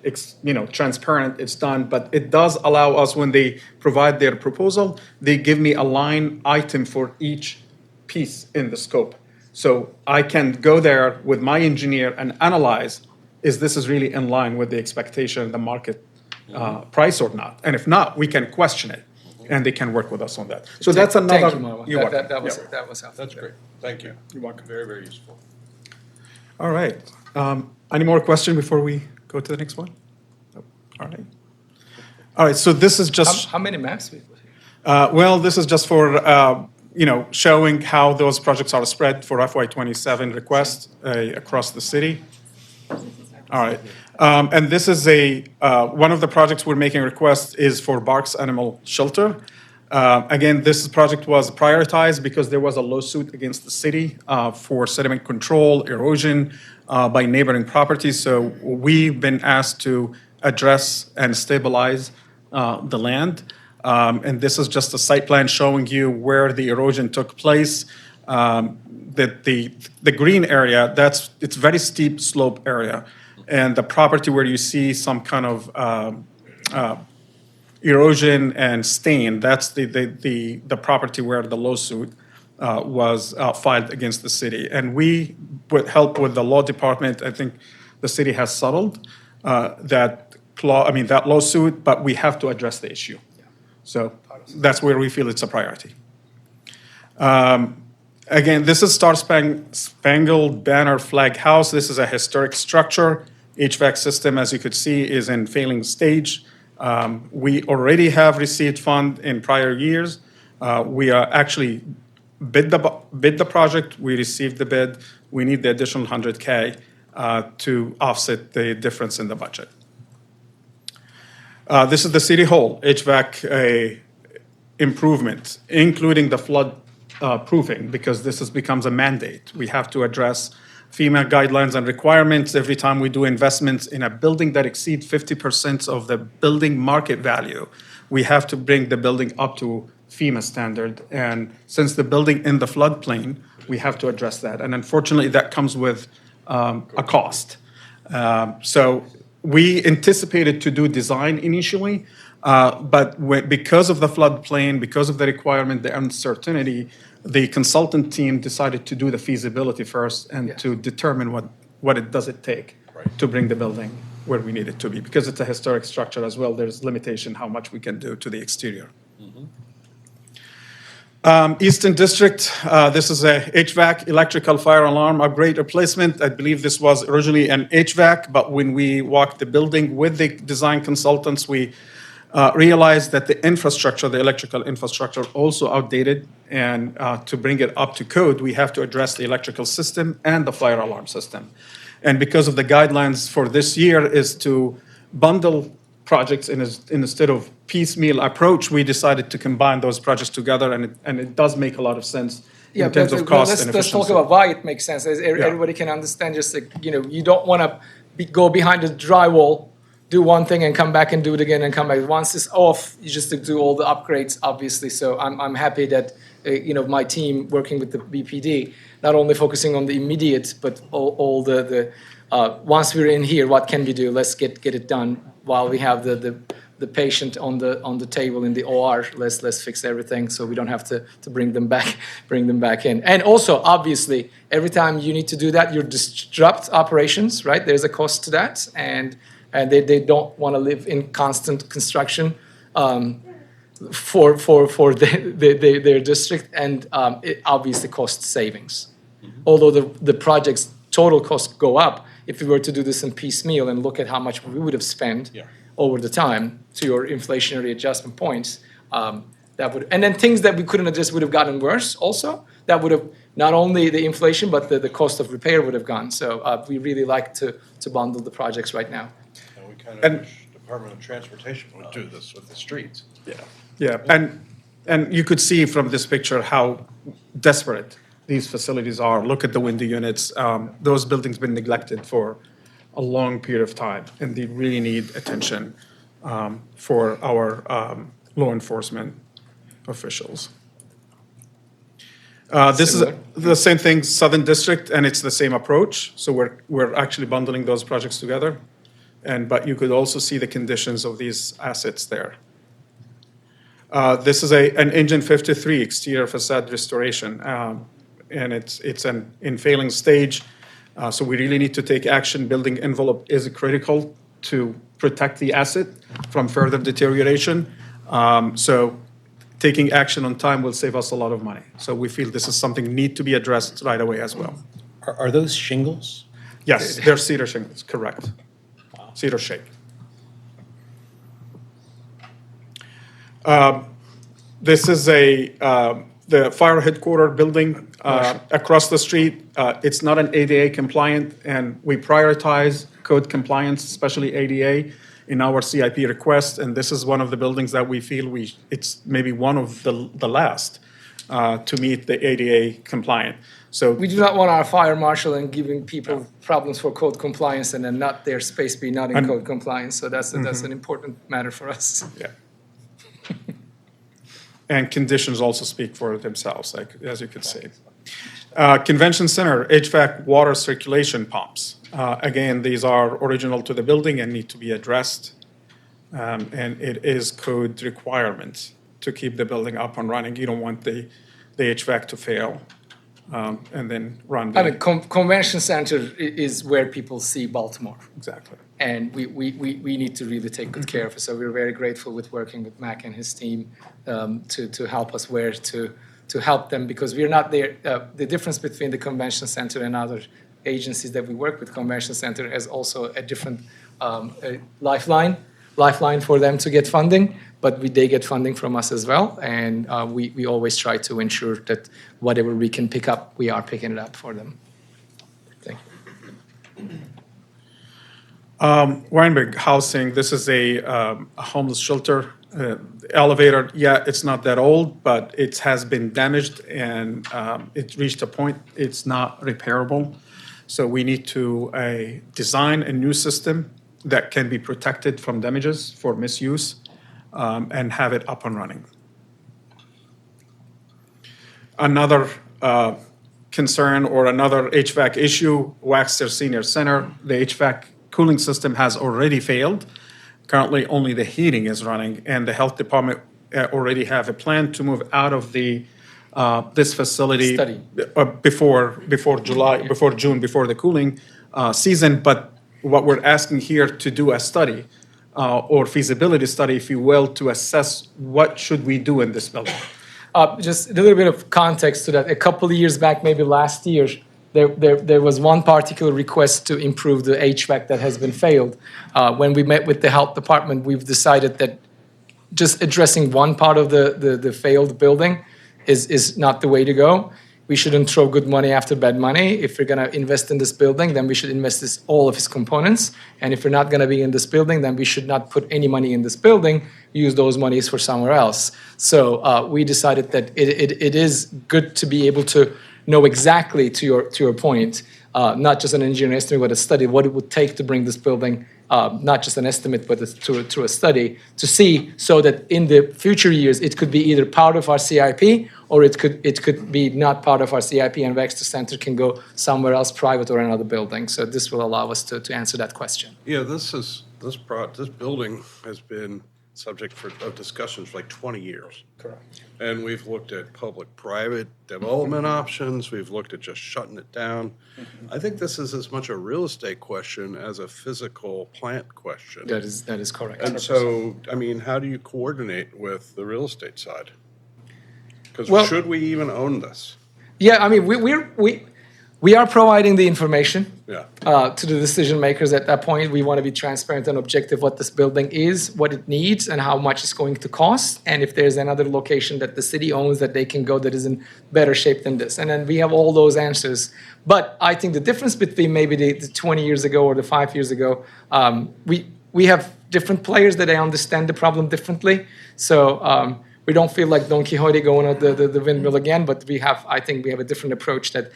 transparent, it's done, but it does allow us, when they provide their proposal, they give me a line item for each piece in the scope. So I can go there with my engineer and analyze, this is really in line with the expectation, the market price or not? And if not, we can question it, and they can work with us on that. So that's another. Thank you, Marwan. You're welcome. That was Yeah. helpful. That's great. Thank you. You're welcome. Very, very useful. All right. Any more questions before we go to the next one? Nope. All right. All right, so this is just. How many maps we put here? Well, this is just for, showing how those projects are spread for FY27 requests across the city. All right. And this is one of the projects we're making requests is for Barks Animal Shelter. Again, this project was prioritized because there was a lawsuit against the city for sediment control, erosion by neighboring properties. So we've been asked to address and stabilize the land. And this is just a site plan showing you where the erosion took place. The green area, it's very steep slope area. And the property where you see some kind of erosion and stain, that's the property where the lawsuit was filed against the city. And we, with help with the law department, I think the city has settled that lawsuit, but we have to address the issue. So that's where we feel it's a priority. Again, this is Star Spangled Banner Flag House. This is a historic structure. HVAC system, as you could see, is in failing stage. We already have received fund in prior years. We are actually bid the project. We received the bid. We need the additional 100K to offset the difference in the budget. This is the City Hall HVAC improvement, including the flood proofing, because this becomes a mandate. We have to address FEMA guidelines and requirements every time we do investments in a building that exceeds 50% of the building market value. We have to bring the building up to FEMA standard. And since the building in the floodplain, we have to address that. And unfortunately, that comes with a cost. So we anticipated to do design initially, but because of the floodplain, because of the requirement, the uncertainty, the consultant team decided to do the feasibility first and to determine what it does take to bring the building where we need it to be. Because it's a historic structure as well, there's limitation how much we can do to the exterior. Eastern District, this is a HVAC, electrical fire alarm upgrade replacement. I believe this was originally an HVAC, but when we walked the building with the design consultants, we realized that the infrastructure, the electrical infrastructure, also outdated. And to bring it up to code, we have to address the electrical system and the fire alarm system. And because of the guidelines for this year is to bundle projects instead of piecemeal approach, we decided to combine those projects together, and it does make a lot of sense in terms of cost and efficiency. Let's talk about why it makes sense. As everybody can understand, just like, you don't want to go behind the drywall, do one thing and come back and do it again and come back. Once it's off, you just do all the upgrades, obviously. So I'm happy that my team working with the BPD, not only focusing on the immediate, but all the once we're in here, what can we do? Let's get it done while we have the patient on the table in the OR. Let's fix everything so we don't have to bring them back in. And also, obviously, every time you need to do that, you disrupt operations, right? There's a cost to that, and they don't want to live in constant construction for their district, and it obviously costs savings. although the project's total costs go up, if we were to do this in piecemeal and look at how much we would have spent over the time to your inflationary adjustment points, that would, and then things that we couldn't address would have gotten worse also. That would have, not only the inflation, but the cost of repair would have gone. So we really like to bundle the projects right now. And we kind of wish Department of Transportation would do this with the streets. Yeah, and you could see from this picture how desperate these facilities are. Look at the window units. Those buildings been neglected for a long period of time, and they really need attention for our law enforcement officials. This is the same thing, Southern District, and it's the same approach. So we're actually bundling those projects together. But you could also see the conditions of these assets there. This is an Engine 53 exterior facade restoration, and it's in failing stage. So we really need to take action. Building envelope is critical to protect the asset from further deterioration. So taking action on time will save us a lot of money. So we feel this is something need to be addressed right away as well. Are those shingles? Yes, they're cedar shingles, correct. Cedar shake. This is the fire headquarters building across the street. It's not an ADA compliant, and we prioritize code compliance, especially ADA, in our CIP request. And this is one of the buildings that we feel it's maybe one of the last to meet the ADA compliant. So We do not want our fire marshal and giving people problems for code compliance and then not their space be not in code compliance. So that's an important matter for us. yeah. And conditions also speak for themselves, like, as you could see. Convention Center, HVAC water circulation pumps. Again, these are original to the building and need to be addressed. And it is code requirements to keep the building up and running. You don't want the HVAC to fail and then run. I mean, convention center is where people see Baltimore. Exactly. And we need to really take good care of it. So we're very grateful with working with Mac and his team to help us where to help them, because we're not there. The difference between the convention center and other agencies that we work with, convention center has also a different lifeline for them to get funding, but they get funding from us as well. And we always try to ensure that whatever we can pick up, we are picking it up for them. Thank you. Weinberg Housing, this is a homeless shelter. Elevator, yeah, it's not that old, but it has been damaged and it reached a point it's not repairable. So we need to design a new system that can be protected from damages for misuse and have it up and running. Another concern or another HVAC issue, Waxter Senior Center, the HVAC cooling system has already failed. Currently, only the heating is running, and the health department already have a plan to move out of this facility Study. Before June, before the cooling season. But what we're asking here to do a study or feasibility study, if you will, to assess what should we do in this building. Just a little bit of context to that. A couple of years back, maybe last year, there was one particular request to improve the HVAC that has been failed. When we met with the health department, we've decided that just addressing one part of the failed building is not the way to go. We shouldn't throw good money after bad money. If we're going to invest in this building, then we should invest in all of its components. And if we're not going to be in this building, then we should not put any money in this building, use those monies for somewhere else. So we decided that it is good to be able to know exactly, to your point, not just an engineering estimate, but a study, what it would take to bring this building, not just an estimate, but to a study, to see so that in the future years, it could be either part of our CIP or it could be not part of our CIP, and Waxter Center can go somewhere else, private or another building. So this will allow us to answer that question. Yeah, this building has been subject of discussions for like 20 years. Correct. And we've looked at public-private development options, we've looked at just shutting it down. I think this is as much a real estate question as a physical plant question. That is correct. And so, I mean, how do you coordinate with the real estate side? Because Well- should we even own this? Yeah, I mean, We are providing the information Yeah. to the decision makers at that point. We want to be transparent and objective what this building is, what it needs, and how much it's going to cost. And if there's another location that the city owns that they can go that is in better shape than this. And then we have all those answers. But I think the difference between maybe the 20 years ago or the 5 years ago, we have different players that they understand the problem differently. So we don't feel like Don Quixote going out the windmill again, but I think we have a different approach that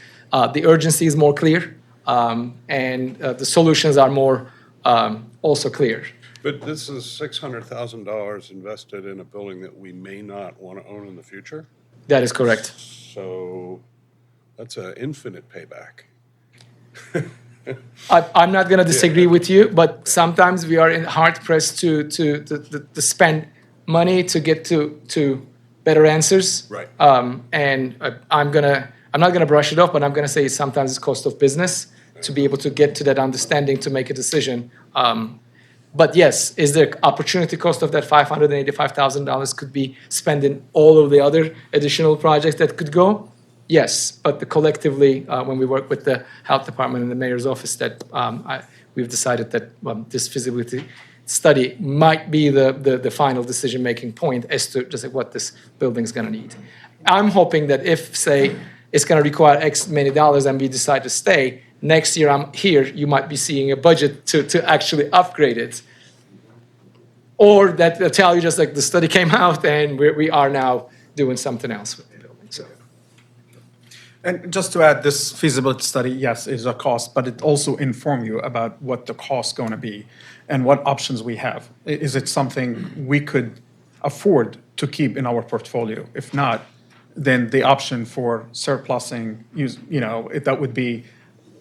the urgency is more clear, and the solutions are more also clear. But this is $600,000 invested in a building that we may not want to own in the future. That is correct. So that's an infinite payback. I'm not going to disagree with you, but sometimes we are hard pressed to spend money to get to better answers. Right. And I'm not gonna brush it off, but I'm gonna say sometimes it's cost of business to be able to get to that understanding to make a decision. But yes, is there opportunity cost of that $585,000 could be spent in all of the other additional projects that could go? Yes, but collectively, when we work with the health department and the mayor's office, that we've decided that this feasibility study might be the final decision-making point as to just what this building's gonna need. I'm hoping that if, say, it's gonna require X many dollars and we decide to stay, next year I'm here, you might be seeing a budget to actually upgrade it. Or that they'll tell you just like the study came out and we are now doing something else with the building, so. And just to add, this feasibility study, yes, is a cost, but it also informs you about what the cost going to be and what options we have. Is it something we could afford to keep in our portfolio? If not, then the option for surplusing, that would be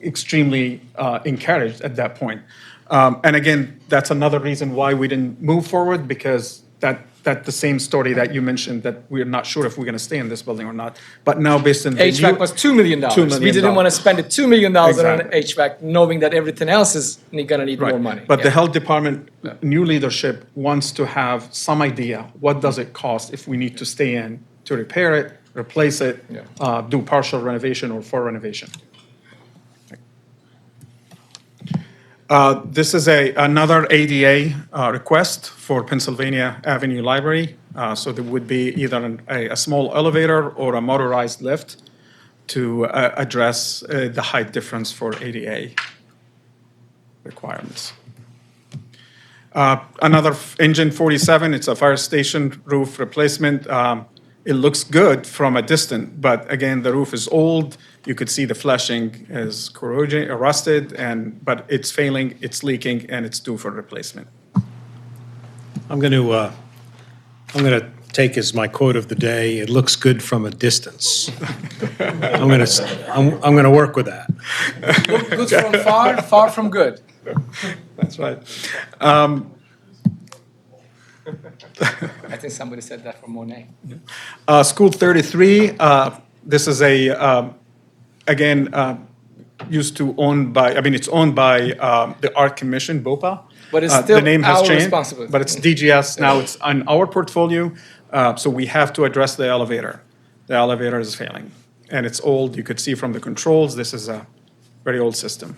extremely encouraged at that point. And again, that's another reason why we didn't move forward, because that the same story that you mentioned, that we're not sure if we're going to stay in this building or not. But now based on the HVAC was $2 million. $2 million. We didn't want to spend $2 million on Exactly. HVAC, knowing that everything else is going to need more money. But the Yeah. health department, new leadership wants to have some idea, what does it cost if we need to stay in to repair it, replace it, do partial renovation or full renovation. This is another ADA request for Pennsylvania Avenue Library. So there would be either a small elevator or a motorized lift to address the height difference for ADA requirements. Another engine 47, it's a fire station roof replacement. It looks good from a distance, but again, the roof is old. You could see the flashing is corroded, rusted, but it's failing, it's leaking, and it's due for replacement. I'm going to take as my quote of the day, it looks good from a distance. I'm going to work with that. Good from far, far from good. That's right. I think somebody said that from Monet. School 33, this is used to owned by, it's owned by the Art Commission, BOPA. But it's still The name has our changed, responsibility. but it's DGS, now it's on our portfolio, so we have to address the elevator. The elevator is failing, and it's old, you could see from the controls, this is a very old system.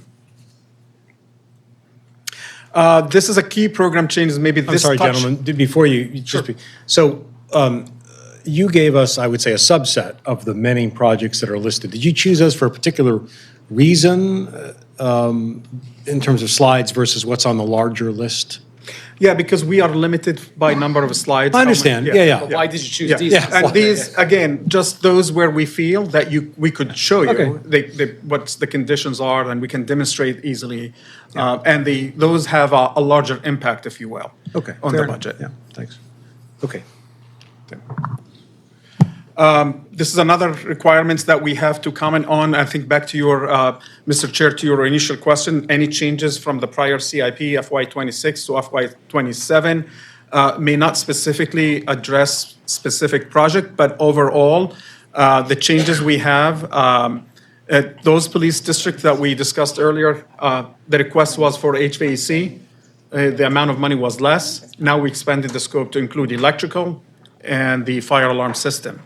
This is a key program change, maybe I'm this sorry, touch. gentlemen, before you just be, so you gave us, I would say, a subset of the many projects that are listed. Did you choose those for a particular reason in terms of slides versus what's on the larger list? Yeah, because we are limited by number of slides. I understand, yeah. But why did you choose Yeah, these? yeah. And these, again, just those where we feel that we could show you Okay. what the conditions are, and we can demonstrate easily. And those have a larger impact, if you will, Okay. on fair the enough. budget. Yeah, thanks. Okay. This is another requirements that we have to comment on. I think back to your, Mr. Chair, to your initial question, any changes from the prior CIP FY26 to FY27 may not specifically address specific project, but overall, the changes we have, at those police districts that we discussed earlier, the request was for HVAC. The amount of money was less. Now we expanded the scope to include electrical and the fire alarm system.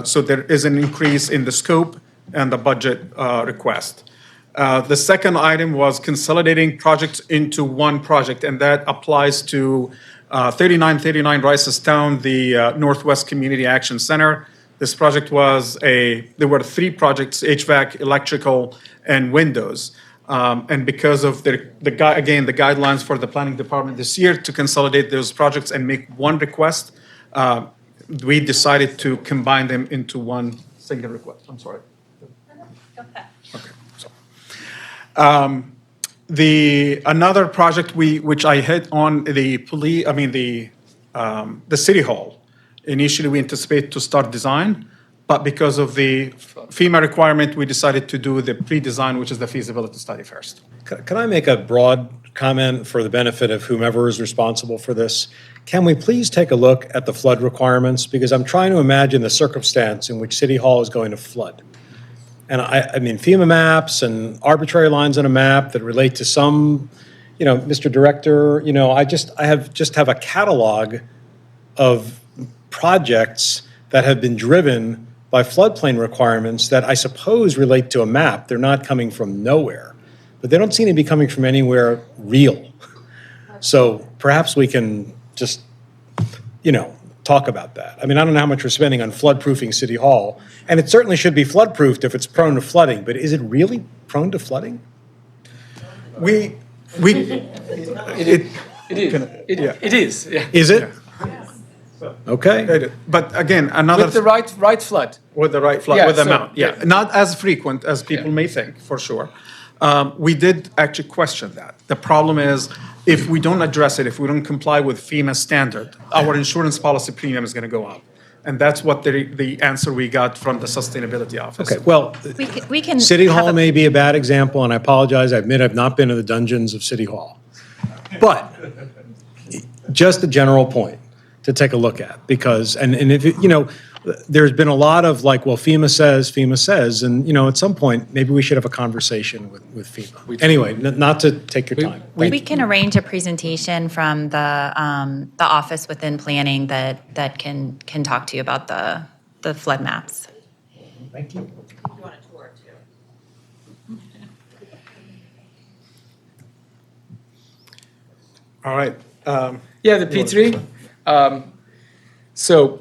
So there is an increase in the scope, and the budget request. The second item was consolidating projects into one project, and that applies to 3939 Ricestown, the Northwest Community Action Center. This project there were 3 projects, HVAC, electrical, and windows. And because of the guidelines for the planning department this year to consolidate those projects and make one request, we decided to combine them into one single request. I'm sorry. Okay. Another project which I hit on the City Hall. Initially, we anticipate to start design, but because of the FEMA requirement, we decided to do the pre-design, which is the feasibility study first. Can I make a broad comment for the benefit of whomever is responsible for this? Can we please take a look at the flood requirements? Because I'm trying to imagine the circumstance in which City Hall is going to flood. And I mean, FEMA maps and arbitrary lines on a map that relate to some, Mr. Director, I have a catalog of projects that have been driven by floodplain requirements that I suppose relate to a map. They're not coming from nowhere, but they don't seem to be coming from anywhere real. So perhaps we can just, talk about that. I mean, I don't know how much we're spending on flood-proofing City Hall, and it certainly should be flood-proofed if it's prone to flooding, but is it really prone to flooding? It is. Yeah. Is it? Okay. But again, another. With the right flood. With the right flood, Yeah, with the so- amount, yeah. Not as frequent as people may think, for sure. We did actually question that. The problem is, if we don't address it, if we don't comply with FEMA standard, our insurance policy premium is going to go up. And that's what the answer we got from the Sustainability Office. Okay, well, We can. City have Hall a- may be a bad example, and I apologize, I admit I've not been to the dungeons of City Hall. But just a general point to take a look at, because, and if, there's been a lot of like, well, FEMA says, and, at some point, maybe we should have a conversation with FEMA. Anyway, not to take your time. We can arrange a presentation from the office within planning that can talk to you about the flood maps. Thank you. You want a tour too? All right. Yeah, the P3. So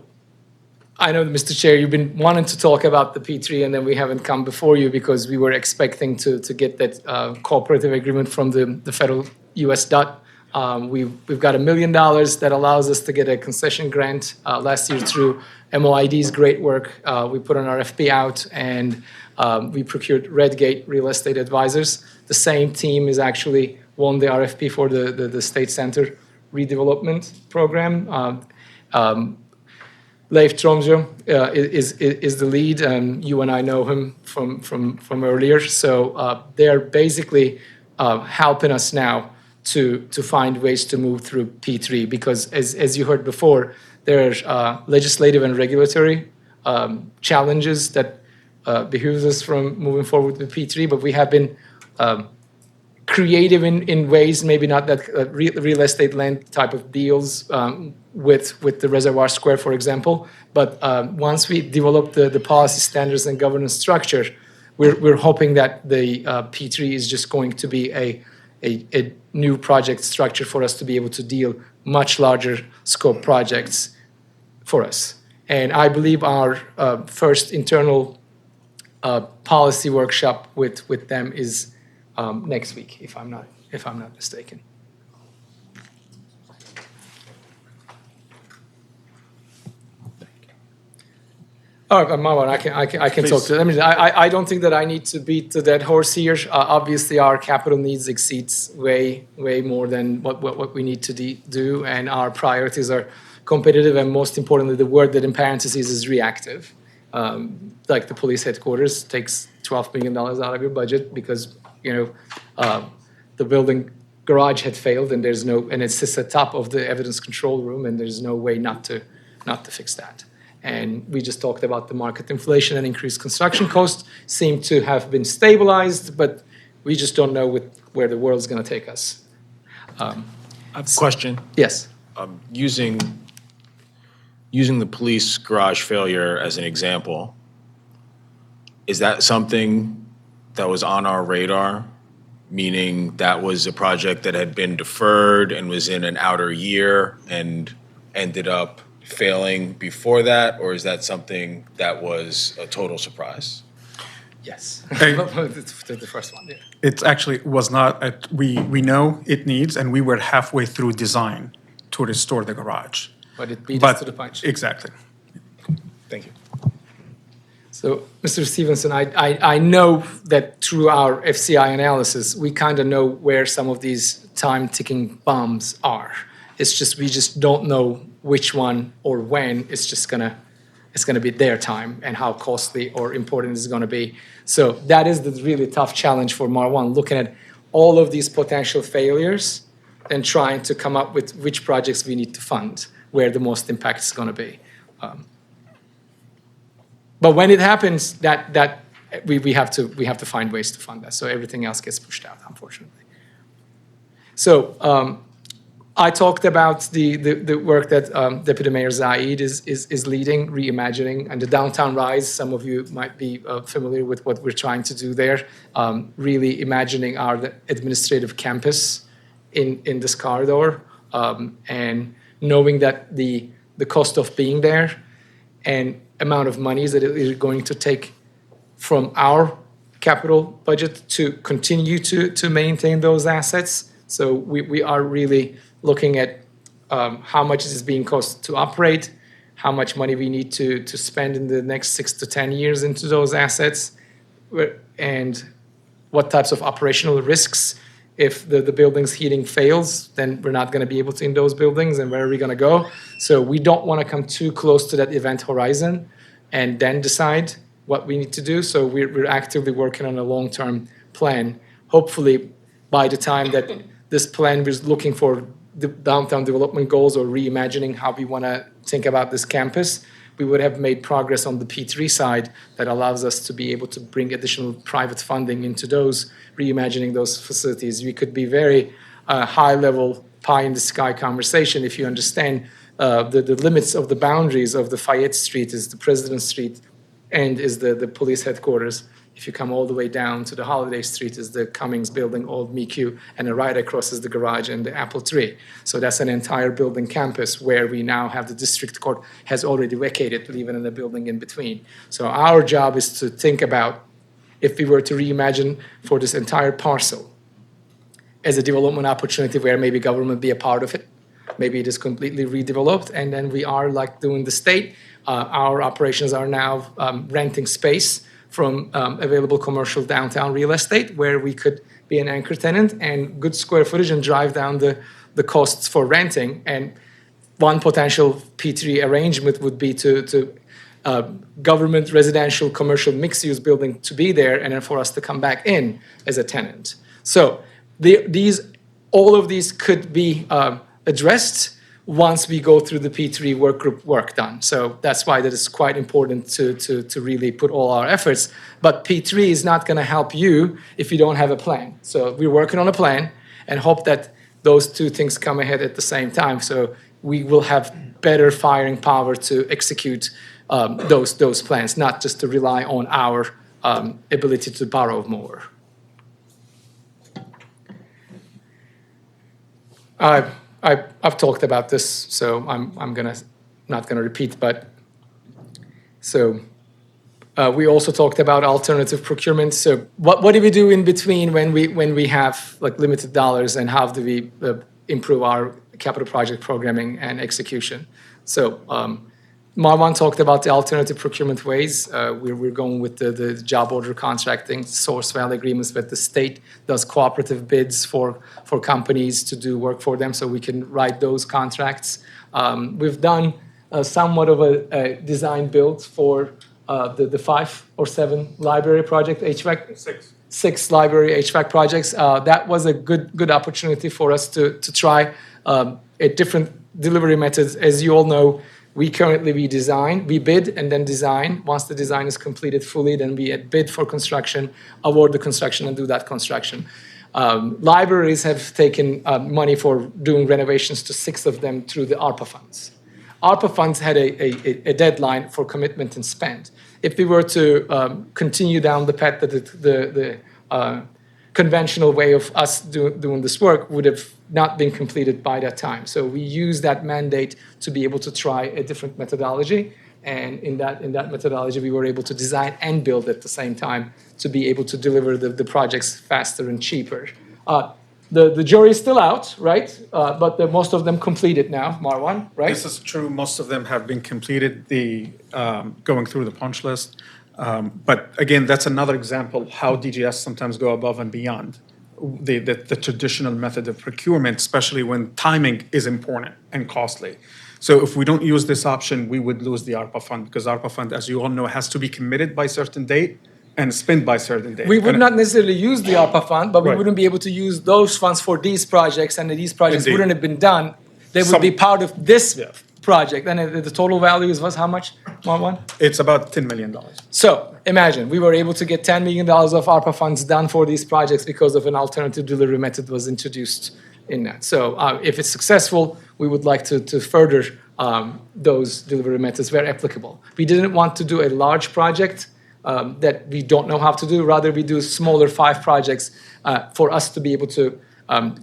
I know, Mr. Chair, you've been wanting to talk about the P3, and then we haven't come before you because we were expecting to get that cooperative agreement from the federal U.S. DOT. We've got $1 million that allows us to get a concession grant last year through MOID's great work. We put an RFP out, and we procured Redgate Real Estate Advisors. The same team is actually won the RFP for the State Center redevelopment program. Leif Tromsø is the lead, and you and I know him from earlier. So they're basically helping us now to find ways to move through P3, because as you heard before, there are legislative and regulatory challenges that behooves us from moving forward with P3, but we have been creative in ways, maybe not that real estate land type of deals with the Reservoir Square, for example. But once we develop the policy standards and governance structure, we're hoping that the P3 is just going to be a new project structure for us to be able to deal much larger scope projects for us. And I believe our first internal policy workshop with them is next week, if I'm not mistaken. Oh, Marwan, I can talk to. I mean, I don't think that I need to beat the dead horse here. Obviously, our capital needs exceeds way more than what we need to do, and our priorities are competitive, and most importantly, the word that in parentheses is reactive. Like the police headquarters takes $12 million out of your budget because the building garage had failed, and it sits at top of the evidence control room, and there's no way not to fix that. And we just talked about the market inflation and increased construction costs seem to have been stabilized, but we just don't know where the world's going to take us. I have a question. Yes. Using the police garage failure as an example, is that something that was on our radar? Meaning that was a project that had been deferred and was in an outer year and ended up failing before that? Or is that something that was a total surprise? Yes. Hey. The first one, yeah. It actually was not, we know it needs, and we were halfway through design to restore the garage. But it beat us to the punch. Exactly. Thank you. So, Mr. Stevenson, I know that through our FCI analysis, we kind of know where some of these time ticking bombs are. It's just, we just don't know which one or when it's gonna be their time and how costly or important it's gonna be. So that is the really tough challenge for Marwan, looking at all of these potential failures and trying to come up with which projects we need to fund, where the most impact is gonna be. But when it happens, we have to find ways to fund that. So everything else gets pushed out, unfortunately. So I talked about the work that Deputy Mayor Zaid is leading, reimagining, and the Downtown Rise. Some of you might be familiar with what we're trying to do there, really imagining our administrative campus in this corridor, and knowing that the cost of being there and amount of monies that it is going to take from our capital budget to continue to maintain those assets. So we are really looking at how much it is being cost to operate, how much money we need to spend in the next 6 to 10 years into those assets, and what types of operational risks. If the building's heating fails, then we're not going to be able to in those buildings, and where are we going to go? So we don't want to come too close to that event horizon and then decide what we need to do. So we're actively working on a long-term plan. Hopefully, by the time that this plan was looking for the downtown development goals or reimagining how we want to think about this campus, we would have made progress on the P3 side that allows us to be able to bring additional private funding into those, reimagining those facilities. We could be very high-level, pie-in-the-sky conversation if you understand the limits of the boundaries of the Fayette Street is the President Street and is the police headquarters. If you come all the way down to the Holiday Street is the Cummings Building, Old MICU, and right across is the garage and the Apple Tree. So that's an entire building campus where we now have the district court has already vacated, leaving in a building in between. So our job is to think about if we were to reimagine for this entire parcel as a development opportunity where maybe government be a part of it. Maybe it is completely redeveloped, and then we are like doing the state. Our operations are now renting space from available commercial downtown real estate where we could be an anchor tenant and good square footage and drive down the costs for renting. And one potential P3 arrangement would be to government residential commercial mixed-use building to be there and then for us to come back in as a tenant. So all of these could be addressed once we go through the P3 work group work done. So that's why that is quite important to really put all our efforts. But P3 is not going to help you if you don't have a plan. So we're working on a plan and hope that those two things come ahead at the same time. So we will have better firing power to execute those plans, not just to rely on our ability to borrow more. I've talked about this, so I'm not gonna repeat. But so we also talked about alternative procurement. So what do we do in between when we have like limited dollars, and how do we improve our capital project programming and execution? So Marwan talked about the alternative procurement ways. We're going with the job order contracting, source value agreements, but the state does cooperative bids for companies to do work for them, so we can write those contracts. We've done somewhat of a design build for the 5 or 7 library project HVAC. 6 library HVAC projects. That was a good opportunity for us to try a different delivery methods. As you all know, we bid and then design. Once the design is completed fully, then we bid for construction, award the construction, and do that construction. Libraries have taken money for doing renovations to 6 of them through the ARPA funds. ARPA funds had a deadline for commitment and spend. If we were to continue down the path that the conventional way of us doing this work would have not been completed by that time. So we use that mandate to be able to try a different methodology. And in that methodology, we were able to design and build at the same time to be able to deliver the projects faster and cheaper. The jury is still out, right? But most of them completed now, Marwan, right? This is true. Most of them have been completed, going through the punch list. But again, that's another example how DGS sometimes go above and beyond the traditional method of procurement, especially when timing is important and costly. So if we don't use this option, we would lose the ARPA fund, because ARPA fund, as you all know, has to be committed by a certain date and spent by a certain date. We would not necessarily use the ARPA fund, but we Right. wouldn't be able to use those funds for these projects, and these projects Indeed. wouldn't have been done. They would be part of this project, and the total value was how much, Marwan? It's about $10 million. So imagine, we were able to get $10 million of ARPA funds done for these projects because of an alternative delivery method was introduced in that. So if it's successful, we would like to further those delivery methods where applicable. We didn't want to do a large project that we don't know how to do. Rather, we do smaller 5 projects for us to be able to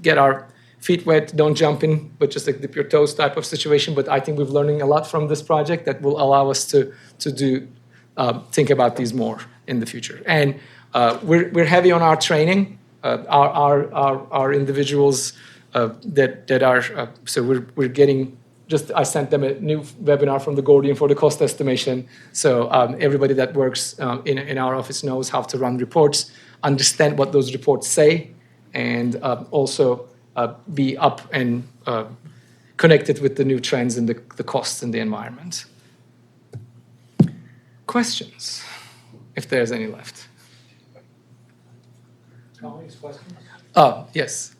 get our feet wet, don't jump in, but just like dip your toes type of situation. But I think we're learning a lot from this project that will allow us to think about these more in the future. And we're heavy on our training. Our individuals that are so we're getting. Just I sent them a new webinar from the Gordian for the cost estimation. So everybody that works in our office knows how to run reports, understand what those reports say, and also be up and connected with the new trends and the costs in the environment. Questions, if there's any left. Colleagues, questions? Yes.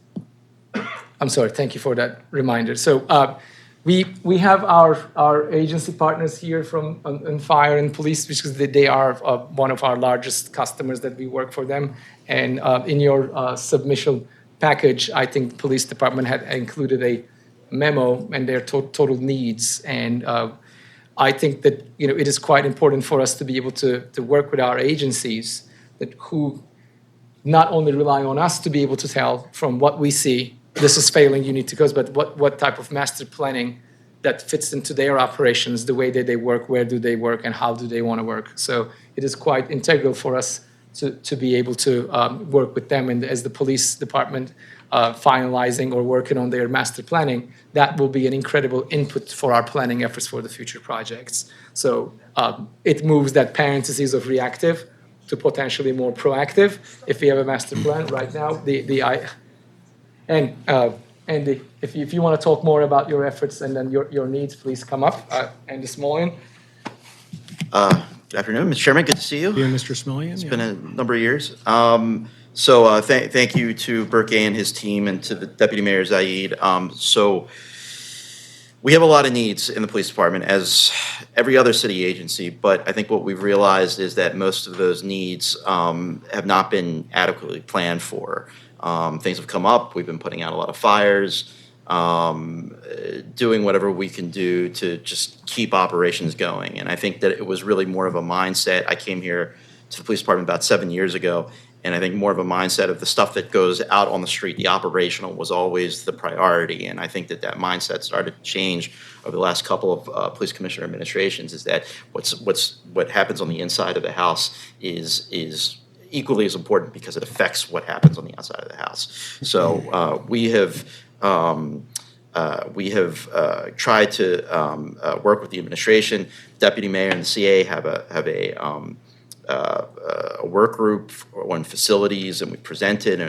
I'm sorry, thank you for that reminder. So we have our agency partners here from in fire and police, because they are one of our largest customers that we work for them. And in your submission package, I think the police department had included a memo and their total needs. And I think that it is quite important for us to be able to work with our agencies who not only rely on us to be able to tell from what we see, this is failing, you need to go, but what type of master planning that fits into their operations, the way that they work, where do they work, and how do they want to work. So it is quite integral for us to be able to work with them. And as the police department finalizing or working on their master planning, that will be an incredible input for our planning efforts for the future projects. So it moves that parentheses of reactive to potentially more proactive. If we have a master plan right now, Andy, if you want to talk more about your efforts and then your needs, please come up. Andy Smolian. Good afternoon, Mr. Chairman. Good to see you. You, Mr. Smillian? It's been a number of years. Thank you to Burke and his team and to the Deputy Mayor Zaid. So we have a lot of needs in the police department, as every other city agency, but I think what we've realized is that most of those needs have not been adequately planned for. Things have come up. We've been putting out a lot of fires, doing whatever we can do to just keep operations going. And I think that it was really more of a mindset. I came here to the police department about 7 years ago, and I think more of a mindset of the stuff that goes out on the street, the operational was always the priority. And I think that mindset started to change over the last couple of police commissioner administrations, is that what happens on the inside of the house is equally as important, because it affects what happens on the outside of the house. So we have tried to work with the administration. Deputy Mayor and the CA have a work group on facilities, and we presented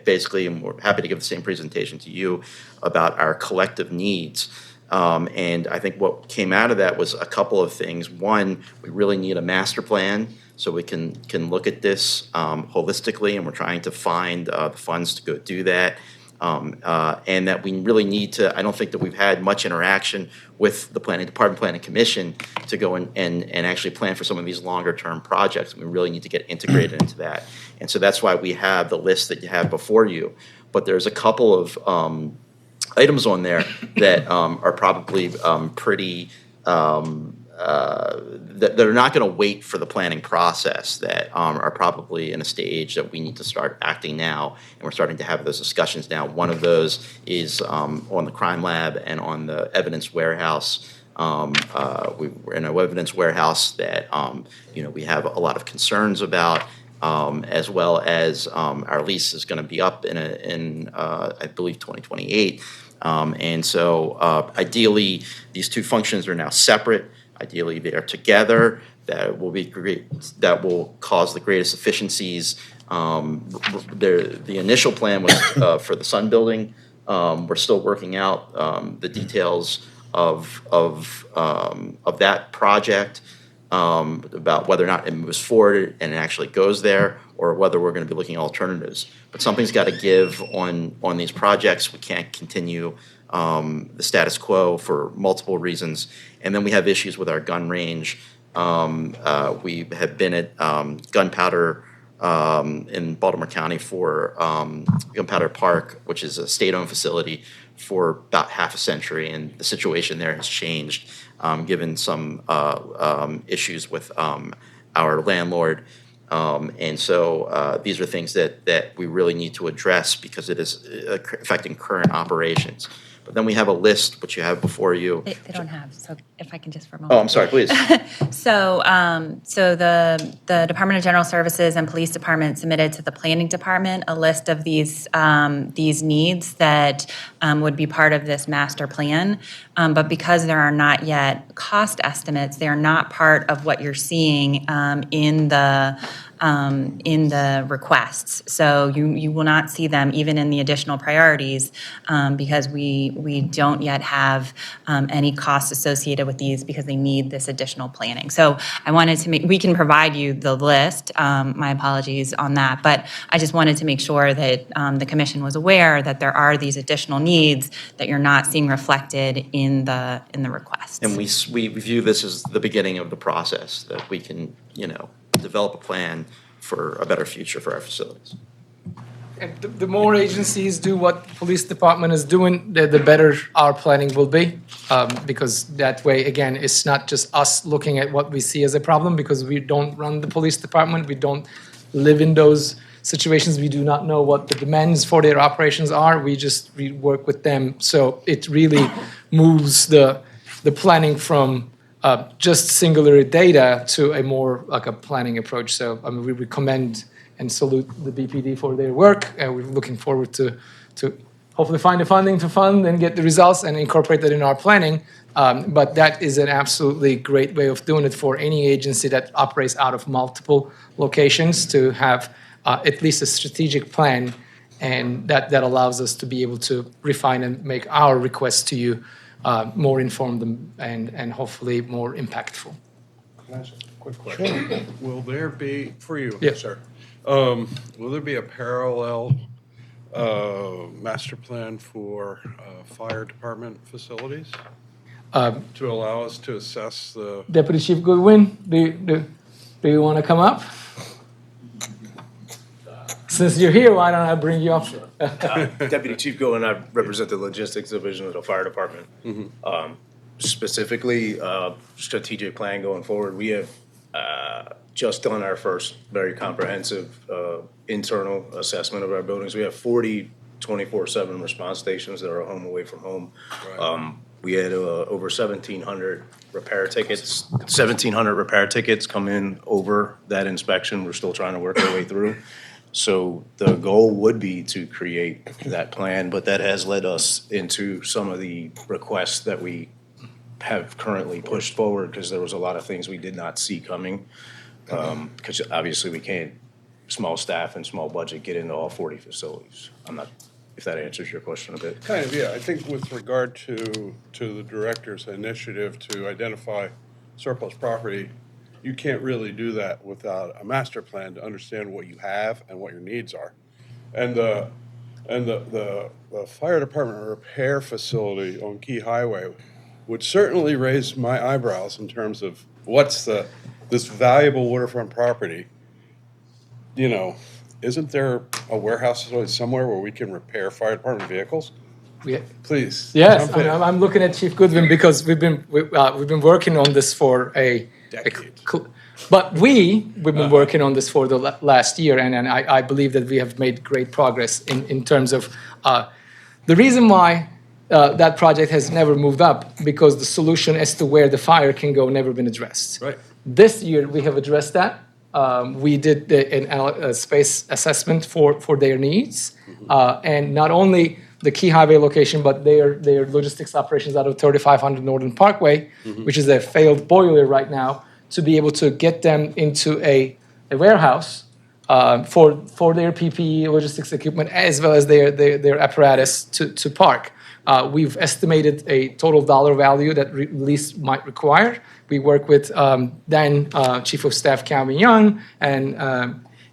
basically, and we're happy to give the same presentation to you about our collective needs. And I think what came out of that was a couple of things. One, we really need a master plan so we can look at this holistically, and we're trying to find the funds to go do that. And that we really need to, I don't think that we've had much interaction with the planning department, planning commission, to go and actually plan for some of these longer term projects. We really need to get integrated into that. And so that's why we have the list that you have before you. But there's a couple of items on there that are probably pretty, that are not going to wait for the planning process, that are probably in a stage that we need to start acting now, and we're starting to have those discussions now. One of those is on the crime lab and on the evidence warehouse. We're in a evidence warehouse that we have a lot of concerns about, as well as our lease is going to be up in I believe 2028. And so ideally, these two functions are now separate. Ideally, they are together. That will be great. That will cause the greatest efficiencies. The initial plan was for the Sun Building. We're still working out the details of that project, about whether or not it moves forward and it actually goes there, or whether we're going to be looking at alternatives. But something's got to give on these projects. We can't continue the status quo for multiple reasons. And then we have issues with our gun range. We have been at Gunpowder in Baltimore County for Gunpowder Park, which is a state-owned facility, for about half a century, and the situation there has changed given some issues with our landlord. And so these are things that we really need to address because it is affecting current operations. But then we have a list, which you have before you. They don't have, so if I can just for a moment. Oh, I'm sorry, please. So the Department of General Services and Police Department submitted to the Planning Department a list of these needs that would be part of this master plan. But because there are not yet cost estimates, they are not part of what you're seeing in the requests. So you will not see them even in the additional priorities because we don't yet have any costs associated with these because they need this additional planning. So I wanted to we can provide you the list, my apologies on that, but I just wanted to make sure that the commission was aware that there are these additional needs that you're not seeing reflected in the requests. And we view this as the beginning of the process, that we can, develop a plan for a better future for our facilities. And the more agencies do what police department is doing, the better our planning will be. Because that way, again, it's not just us looking at what we see as a problem, because we don't run the police department. We don't live in those situations. We do not know what the demands for their operations are. We work with them. So it really moves the planning from just singular data to a more like a planning approach. So we recommend and salute the BPD for their work. We're looking forward to hopefully find the funding to fund and get the results and incorporate that in our planning. But that is an absolutely great way of doing it for any agency that operates out of multiple locations, to have at least a strategic plan, and that allows us to be able to refine and make our requests to you more informed and hopefully more impactful. Can I ask a quick question? Will there be, for you, Yeah. sir, will there be a parallel master plan for fire department facilities to allow us to assess the? Deputy Chief Goodwin, do you want to come up? Since you're here, why don't I bring you up? Deputy Chief Goodwin, I represent the logistics division of the fire department. Specifically, strategic plan going forward, we have just done our first very comprehensive internal assessment of our buildings. We have 40 24/7 response stations that are home away from home. Right. We had over 1,700 repair tickets. 1,700 repair tickets come in over that inspection. We're still trying to work our way through. So the goal would be to create that plan, but that has led us into some of the requests that we have currently pushed forward, because there was a lot of things we did not see coming. Because obviously we can't, small staff and small budget, get into all 40 facilities. I'm not, if that answers your question a bit. Kind of, yeah. I think with regard to the director's initiative to identify surplus property, you can't really do that without a master plan to understand what you have and what your needs are. And the fire department repair facility on Key Highway would certainly raise my eyebrows in terms of what's this valuable waterfront property. Isn't there a warehouse facility somewhere where we can repair fire department vehicles? Please. Yes, jump in. I'm looking at Chief Goodwin because we've been working on this for we've been working on this for the last year, and I believe that we have made great progress in terms of the reason why that project has never moved up, because the solution as to where the fire can go never been addressed. Right. This year we have addressed that. We did a space assessment for their needs, and not only the key highway location, but their logistics operations out of 3500 Northern Parkway, which is a failed boiler right now, to be able to get them into a warehouse for their PPE logistics equipment as well as their apparatus to park. We've estimated a total dollar value that release might require. We work with then Chief of Staff Calvin Young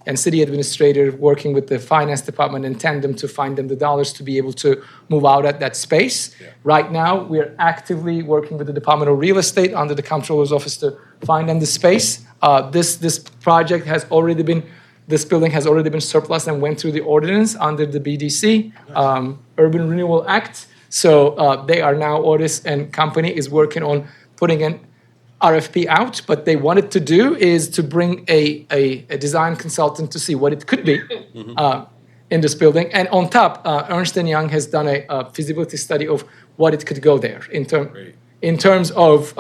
and City Administrator working with the Finance Department in tandem to find them the dollars to be able to move out at that space. Yeah. Right now, we're actively working with the Department of Real Estate under the Comptroller's Office to find them the space. This project has already been, this building has already been surplus and went through the ordinance under the BDC, Urban Renewal Act. So they are now, Otis and company is working on putting an RFP out. What they wanted to do is to bring a design consultant to see what it could be in this building. And on top, Ernst & Young has done a feasibility study of what it could go there in terms of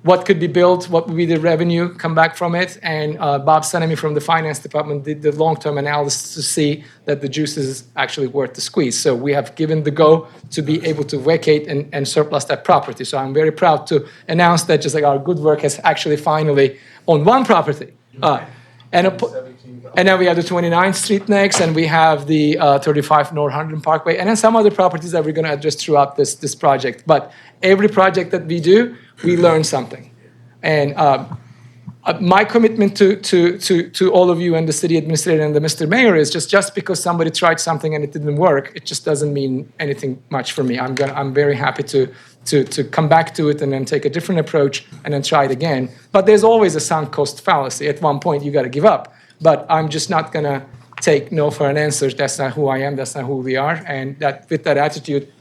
what could be built, what would be the revenue come back from it. And Bob Sanemi from the Finance Department did the long-term analysis to see that the juice is actually worth the squeeze. So we have given the go to be able to vacate and surplus that property. So I'm very proud to announce that just like our good work has actually finally on one property. And then we have the 29th Street next, and we have the 35 North 100 Parkway, and then some other properties that we're going to address throughout this project. But every project that we do, we learn something. And my commitment to all of you and the city administrator and the Mr. Mayor is just because somebody tried something and it didn't work, it just doesn't mean anything much for me. I'm very happy to come back to it and then take a different approach and then try it again. But there's always a sunk cost fallacy. At one point, you got to give up. But I'm just not going to take no for an answer. That's not who I am. That's not who we are. And that with that attitude,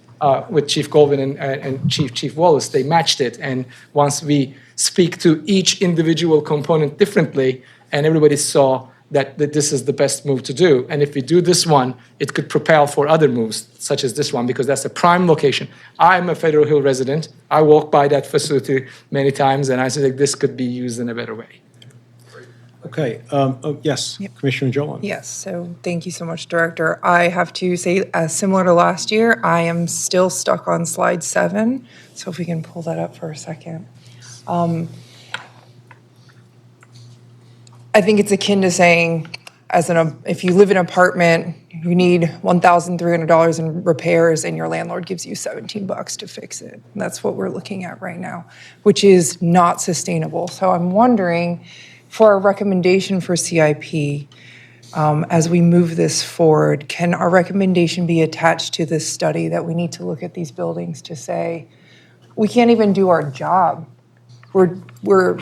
with Chief Goldwyn and Chief Wallace, they matched it. And once we speak to each individual component differently, and everybody saw that this is the best move to do. And if we do this one, it could propel for other moves, such as this one, because that's a prime location. I'm a Federal Hill resident. I walk by that facility many times, and I think this could be used in a better way. Okay, yes, Yep. Commissioner Jolan. Yes, so thank you so much, Director. I have to say, similar to last year, I am still stuck on slide 7. So if we can pull that up for a second. I think it's akin to saying, if you live in an apartment, you need $1,300 in repairs, and your landlord gives you $17 to fix it. And that's what we're looking at right now, which is not sustainable. So I'm wondering, for our recommendation for CIP, as we move this forward, can our recommendation be attached to this study that we need to look at these buildings to say, we can't even do our job. We're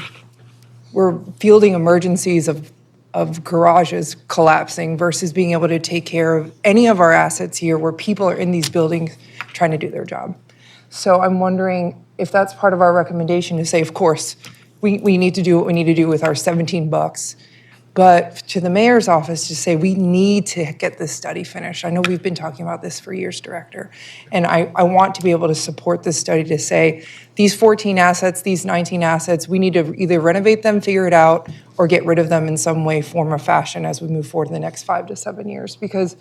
fielding emergencies of garages collapsing versus being able to take care of any of our assets here where people are in these buildings trying to do their job. So I'm wondering if that's part of our recommendation to say, of course, we need to do what we need to do with our $17, but to the mayor's office to say we need to get this study finished. I know we've been talking about this for years, Director, and I want to be able to support this study to say these 14 assets, these 19 assets, we need to either renovate them, figure it out, or get rid of them in some way, form, or fashion as we move forward in the next 5 to 7 years. Because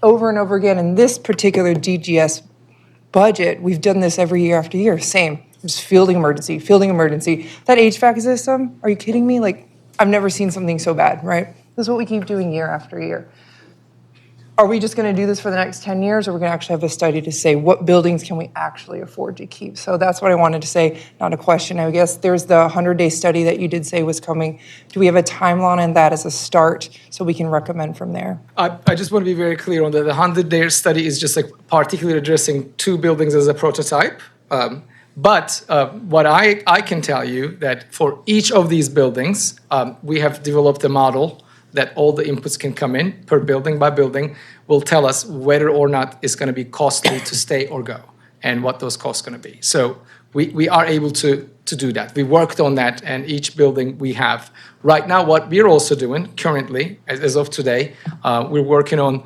over and over again in this particular DGS budget, we've done this every year after year, same. Just fielding emergency. That HVAC system, are you kidding me? Like, I've never seen something so bad, right? This is what we keep doing year after year. Are we just going to do this for the next 10 years, or we're going to actually have a study to say what buildings can we actually afford to keep? So that's what I wanted to say, not a question. I guess there's the 100-day study that you did say was coming. Do we have a timeline on that as a start so we can recommend from there? I just want to be very clear on that. The 100-day study is just like particularly addressing 2 buildings as a prototype. But what I can tell you that for each of these buildings, we have developed a model that all the inputs can come in per building by building will tell us whether or not it's going to be costly to stay or go and what those costs are going to be. So we are able to do that. We worked on that, and each building we have. Right now, what we're also doing currently, as of today, we're working on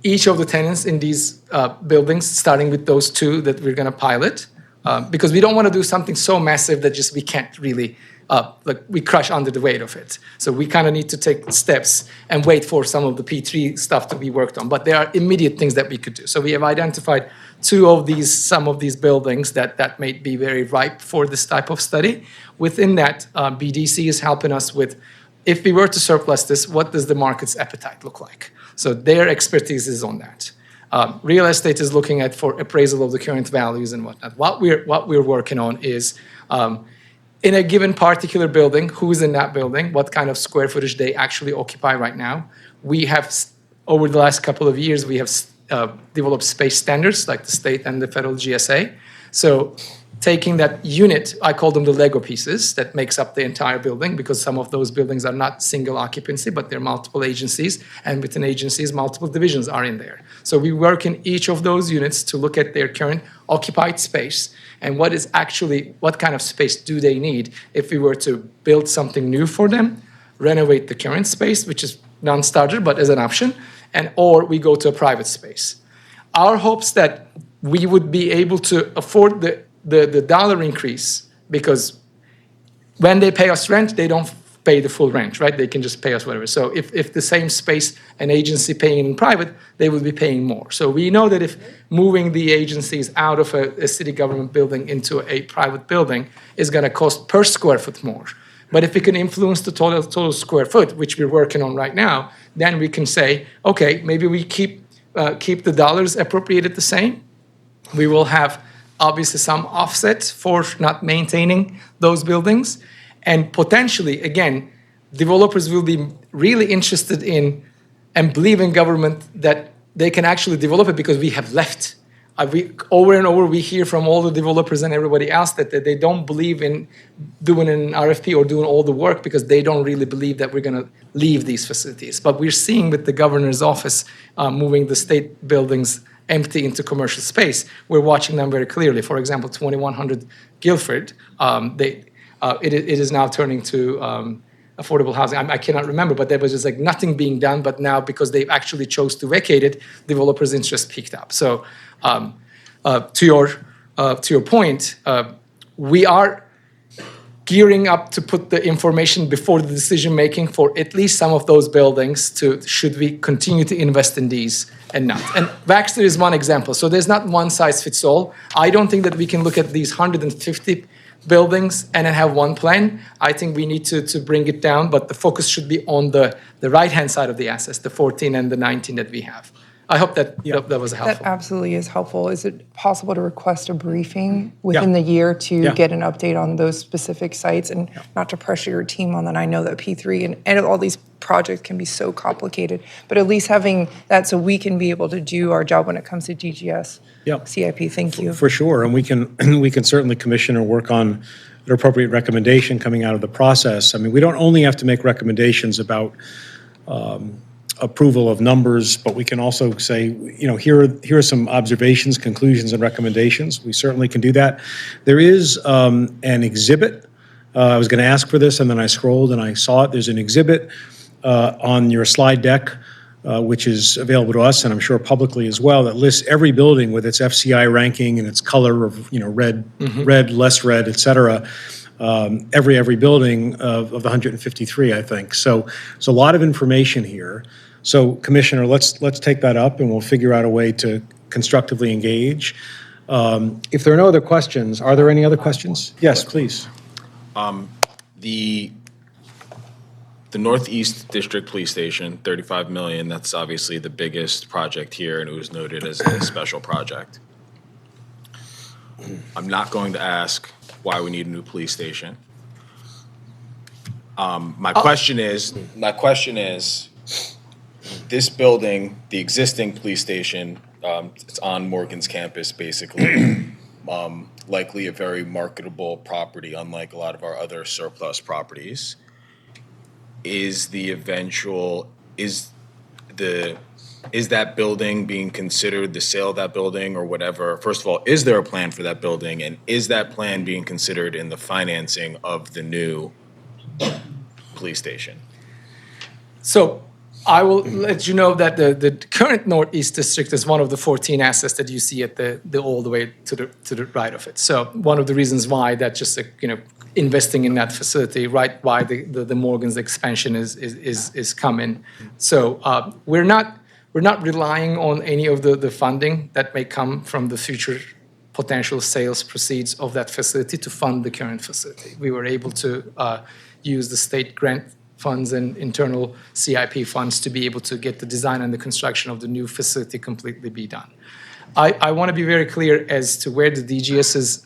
each of the tenants in these buildings, starting with those two that we're going to pilot, because we don't want to do something so massive that just we can't really, like we crush under the weight of it. So we kind of need to take steps and wait for some of the P3 stuff to be worked on. But there are immediate things that we could do. So we have identified some of these buildings that may be very ripe for this type of study. Within that, BDC is helping us with, if we were to surplus this, what does the market's appetite look like? So their expertise is on that. Real estate is looking at for appraisal of the current values and whatnot. What we're working on is in a given particular building, who's in that building, what kind of square footage they actually occupy right now. We have, over the last couple of years, we have developed space standards like the state and the federal GSA. So taking that unit, I call them the Lego pieces that makes up the entire building, because some of those buildings are not single occupancy, but they're multiple agencies, and within agencies, multiple divisions are in there. So we work in each of those units to look at their current occupied space and what kind of space do they need if we were to build something new for them, renovate the current space, which is non-starter, but as an option, or we go to a private space. Our hopes that we would be able to afford the dollar increase, because when they pay us rent, they don't pay the full rent, right? They can just pay us whatever. So if the same space an agency paying in private, they would be paying more. So we know that if moving the agencies out of a city government building into a private building is going to cost per square foot more. But if we can influence the total square foot, which we're working on right now, then we can say, okay, maybe we keep the dollars appropriated the same. We will have obviously some offset for not maintaining those buildings. And potentially, again, developers will be really interested in and believe in government that they can actually develop it because we have left. Over and over, we hear from all the developers and everybody else that they don't believe in doing an RFP or doing all the work because they don't really believe that we're going to leave these facilities. But we're seeing with the governor's office moving the state buildings empty into commercial space, we're watching them very clearly. For example, 2100 Guilford, it is now turning to affordable housing. I cannot remember, but there was just like nothing being done. But now, because they actually chose to vacate it, developers' interest picked up. So, to your point, we are gearing up to put the information before the decision making for at least some of those buildings. Should we continue to invest in these and not? And Baxter is one example. So there's not one size fits all. I don't think that we can look at these 150 buildings and then have one plan. I think we need to bring it down, but the focus should be on the right-hand side of the assets, the 14 and the 19 that we have. I hope that was helpful. That absolutely is helpful. Is it possible to request a briefing within the year to get an update on those specific sites, and not to pressure your team on that? I know that P3 and all these projects can be so complicated, but at least having that so we can be able to do our job when it comes to DGS, CIP. Thank you. For sure, and we can certainly commission or work on an appropriate recommendation coming out of the process. I mean, we don't only have to make recommendations about approval of numbers, but we can also say, here are some observations, conclusions, and recommendations. We certainly can do that. There is an exhibit. I was going to ask for this, and then I scrolled and I saw it. There's an exhibit on your slide deck, which is available to us, and I'm sure publicly as well, that lists every building with its FCI ranking and its color of, red, red, less red, et cetera. Every building of the 153, I think. So there's a lot of information here. So, Commissioner, let's take that up, and we'll figure out a way to constructively engage. If there are no other questions, are there any other questions? Yes, please. The Northeast District Police Station, $35 million. That's obviously the biggest project here, and it was noted as a special project. I'm not going to ask why we need a new police station. My question is, this building, the existing police station, it's on Morgan's campus, basically, likely a very marketable property, unlike a lot of our other surplus properties. is that building being considered, the sale of that building or whatever? First of all, is there a plan for that building? And is that plan being considered in the financing of the new police station? So I will let you know that the current Northeast District is one of the 14 assets that you see at the all the way to the right of it. So one of the reasons why that just investing in that facility, right? Why the Morgan's expansion is coming. So we're not relying on any of the funding that may come from the future potential sales proceeds of that facility to fund the current facility. We were able to use the state grant funds and internal CIP funds to be able to get the design and the construction of the new facility completely be done. I want to be very clear as to where the DGS's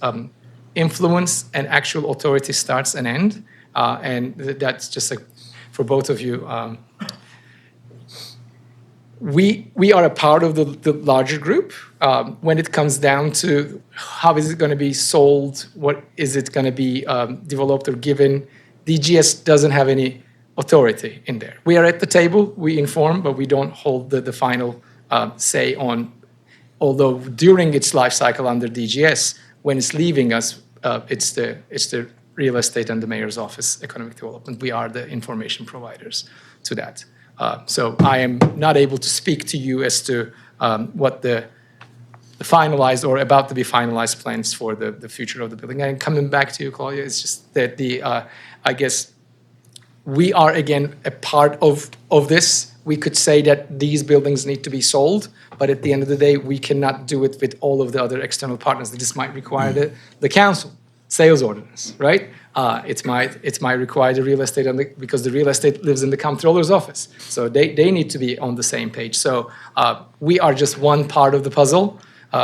influence and actual authority starts and end, and that's just for both of you. We are a part of the larger group. When it comes down to how is it going to be sold, what is it going to be developed or given, DGS doesn't have any authority in there. We are at the table, we inform, but we don't hold the final say on, although during its life cycle under DGS, when it's leaving us, it's the real estate and the mayor's office, economic development. We are the information providers to that. So I am not able to speak to you as to what the finalized or about to be finalized plans for the future of the building. And coming back to you, Claudia, it's just that I guess we are, again, a part of this. We could say that these buildings need to be sold, but at the end of the day, we cannot do it with all of the other external partners. This might require the council sales ordinance, right? It might require the real estate, because the real estate lives in the comptroller's office. So they need to be on the same page. So we are just one part of the puzzle.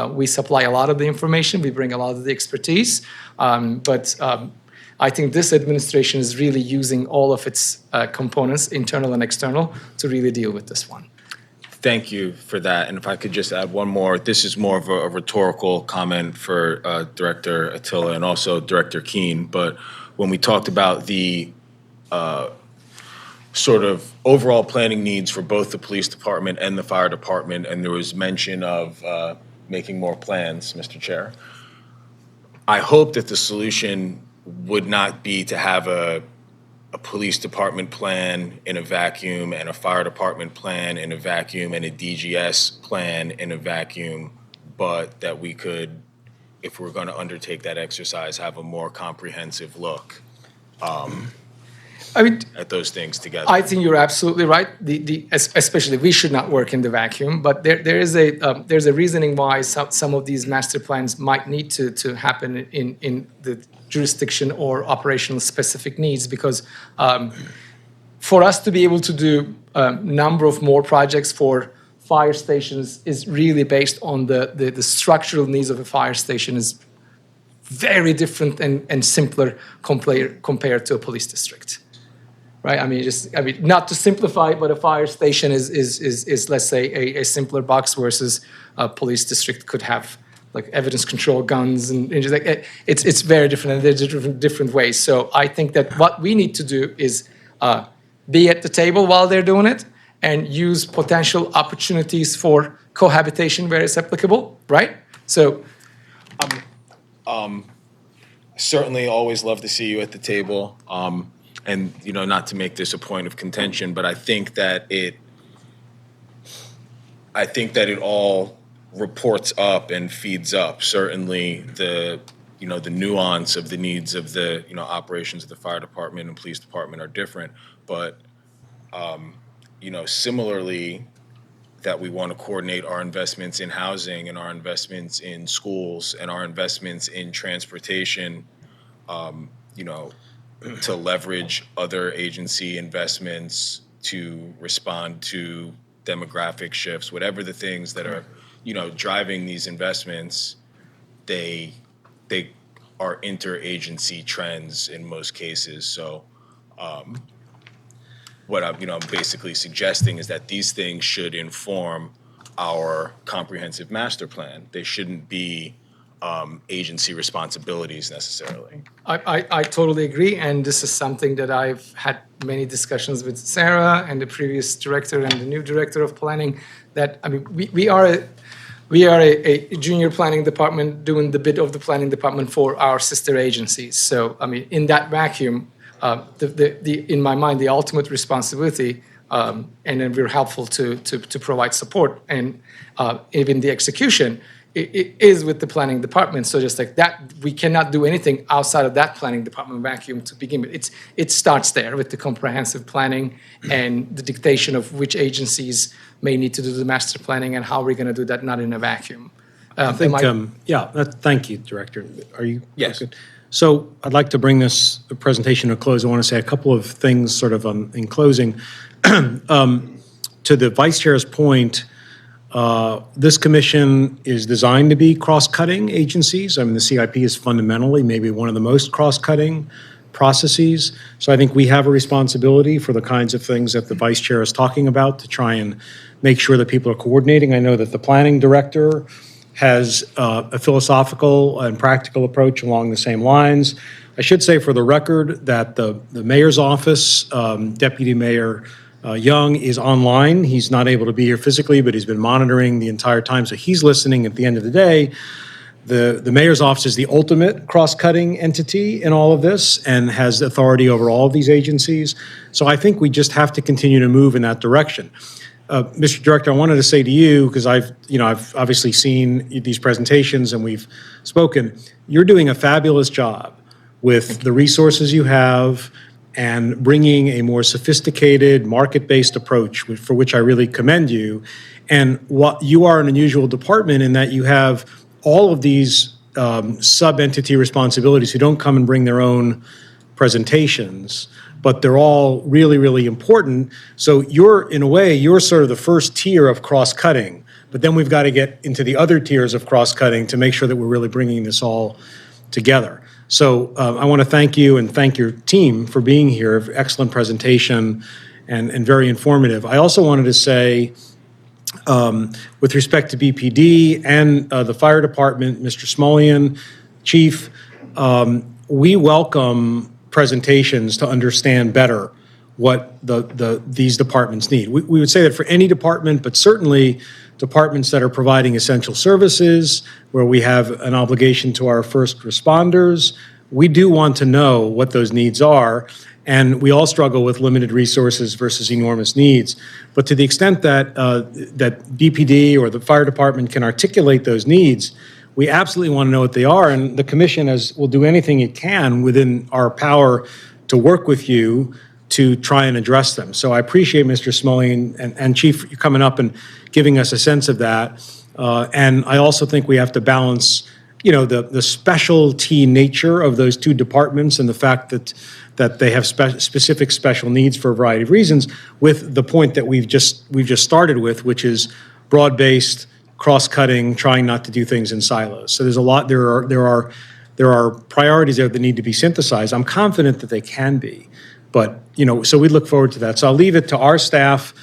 We supply a lot of the information. We bring a lot of the expertise. But I think this administration is really using all of its components, internal and external, to really deal with this one. Thank you for that. And if I could just add one more, this is more of a rhetorical comment for Director Attila and also Director Keene. But when we talked about the sort of overall planning needs for both the police department and the fire department, and there was mention of making more plans, Mr. Chair, I hope that the solution would not be to have a police department plan in a vacuum and a fire department plan in a vacuum and a DGS plan in a vacuum, but that we could, if we're going to undertake that exercise, have a more comprehensive look at those things together. I think you're absolutely right. Especially, we should not work in the vacuum. But there's a reasoning why some of these master plans might need to happen in the jurisdiction or operational specific needs, because for us to be able to do a number of more projects for fire stations is really based on the structural needs of a fire station is very different and simpler compared to a police district, right? I mean, not to simplify, but a fire station is let's say a simpler box versus a police district could have like evidence control guns and just like it's very different, and there's different ways. So I think that what we need to do is be at the table while they're doing it and use potential opportunities for cohabitation where it's applicable, right? So certainly always love to see you at the table. And not to make this a point of contention, but I think that it all reports up and feeds up. Certainly the nuance of the needs of the operations of the fire department and police department are different, but similarly that we want to coordinate our investments in housing and our investments in schools and our investments in transportation, to leverage other agency investments to respond to demographic shifts, whatever the things that are driving these investments, they are interagency trends in most cases. So what I'm basically suggesting is that these things should inform our comprehensive master plan. They shouldn't be agency responsibilities necessarily. I totally agree, and this is something that I've had many discussions with Sarah and the previous director and the new director of planning, that, I mean, we are a junior planning department doing the bit of the planning department for our sister agencies. So, I mean, in that vacuum, in my mind, the ultimate responsibility, and then we're helpful to provide support, and even the execution, it is with the planning department. So just like that, we cannot do anything outside of that planning department vacuum to begin with. It starts there with the comprehensive planning and the dictation of which agencies may need to do the master planning and how we're going to do that, not in a vacuum. I think, thank you, Director. Are you? Yes. Good? So I'd like to bring this presentation to a close. I want to say a couple of things sort of in closing. To the Vice Chair's point, this commission is designed to be cross-cutting agencies. I mean, the CIP is fundamentally maybe one of the most cross-cutting processes. So I think we have a responsibility for the kinds of things that the Vice Chair is talking about to try and make sure that people are coordinating. I know that the planning director has a philosophical and practical approach along the same lines. I should say for the record that the mayor's office, Deputy Mayor Young, is online. He's not able to be here physically, but he's been monitoring the entire time, so he's listening. At the end of the day, the mayor's office is the ultimate cross-cutting entity in all of this and has authority over all of these agencies. So I think we just have to continue to move in that direction. Mr. Director, I wanted to say to you, because I've obviously seen these presentations and we've spoken, you're doing a fabulous job with the resources you have and bringing a more sophisticated, market-based approach, for which I really commend you. And what you are an unusual department in that you have all of these sub-entity responsibilities who don't come and bring their own presentations, but they're all really, really important. So in a way, you're sort of the first tier of cross-cutting, but then we've got to get into the other tiers of cross-cutting to make sure that we're really bringing this all together. So I want to thank you and thank your team for being here. Excellent presentation and very informative. I also wanted to say, with respect to BPD and the fire department, Mr. Smolian, Chief, we welcome presentations to understand better what these departments need. We would say that for any department, but certainly departments that are providing essential services, where we have an obligation to our first responders, we do want to know what those needs are. And we all struggle with limited resources versus enormous needs. But to the extent that that BPD or the fire department can articulate those needs, we absolutely want to know what they are. And the commission will do anything it can within our power to work with you to try and address them. So I appreciate Mr. Smolian and Chief, you coming up and giving us a sense of that. And I also think we have to balance, the specialty nature of those two departments and the fact that they have specific special needs for a variety of reasons, with the point that we've just started with, which is broad-based, cross-cutting, trying not to do things in silos. So there's a lot. There are priorities there that need to be synthesized. I'm confident that they can be, but so we look forward to that. So I'll leave it to our staff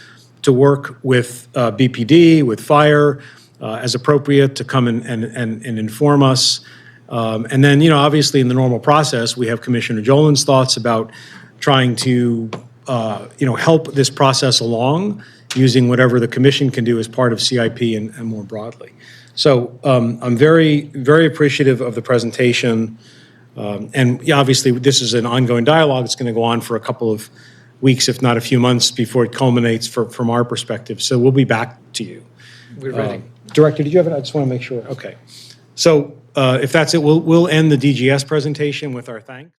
to work with BPD, with fire, as appropriate, to come and inform us. And then, obviously in the normal process, we have Commissioner Jolin's thoughts about trying to, help this process along using whatever the commission can do as part of CIP and more broadly. So I'm very, very appreciative of the presentation. And obviously, this is an ongoing dialogue. It's going to go on for a couple of weeks, if not a few months, before it culminates from our perspective. So we'll be back to you. We're ready. Director, did you have it? I just want to make sure. Okay. So if that's it, we'll end the DGS presentation with our thanks.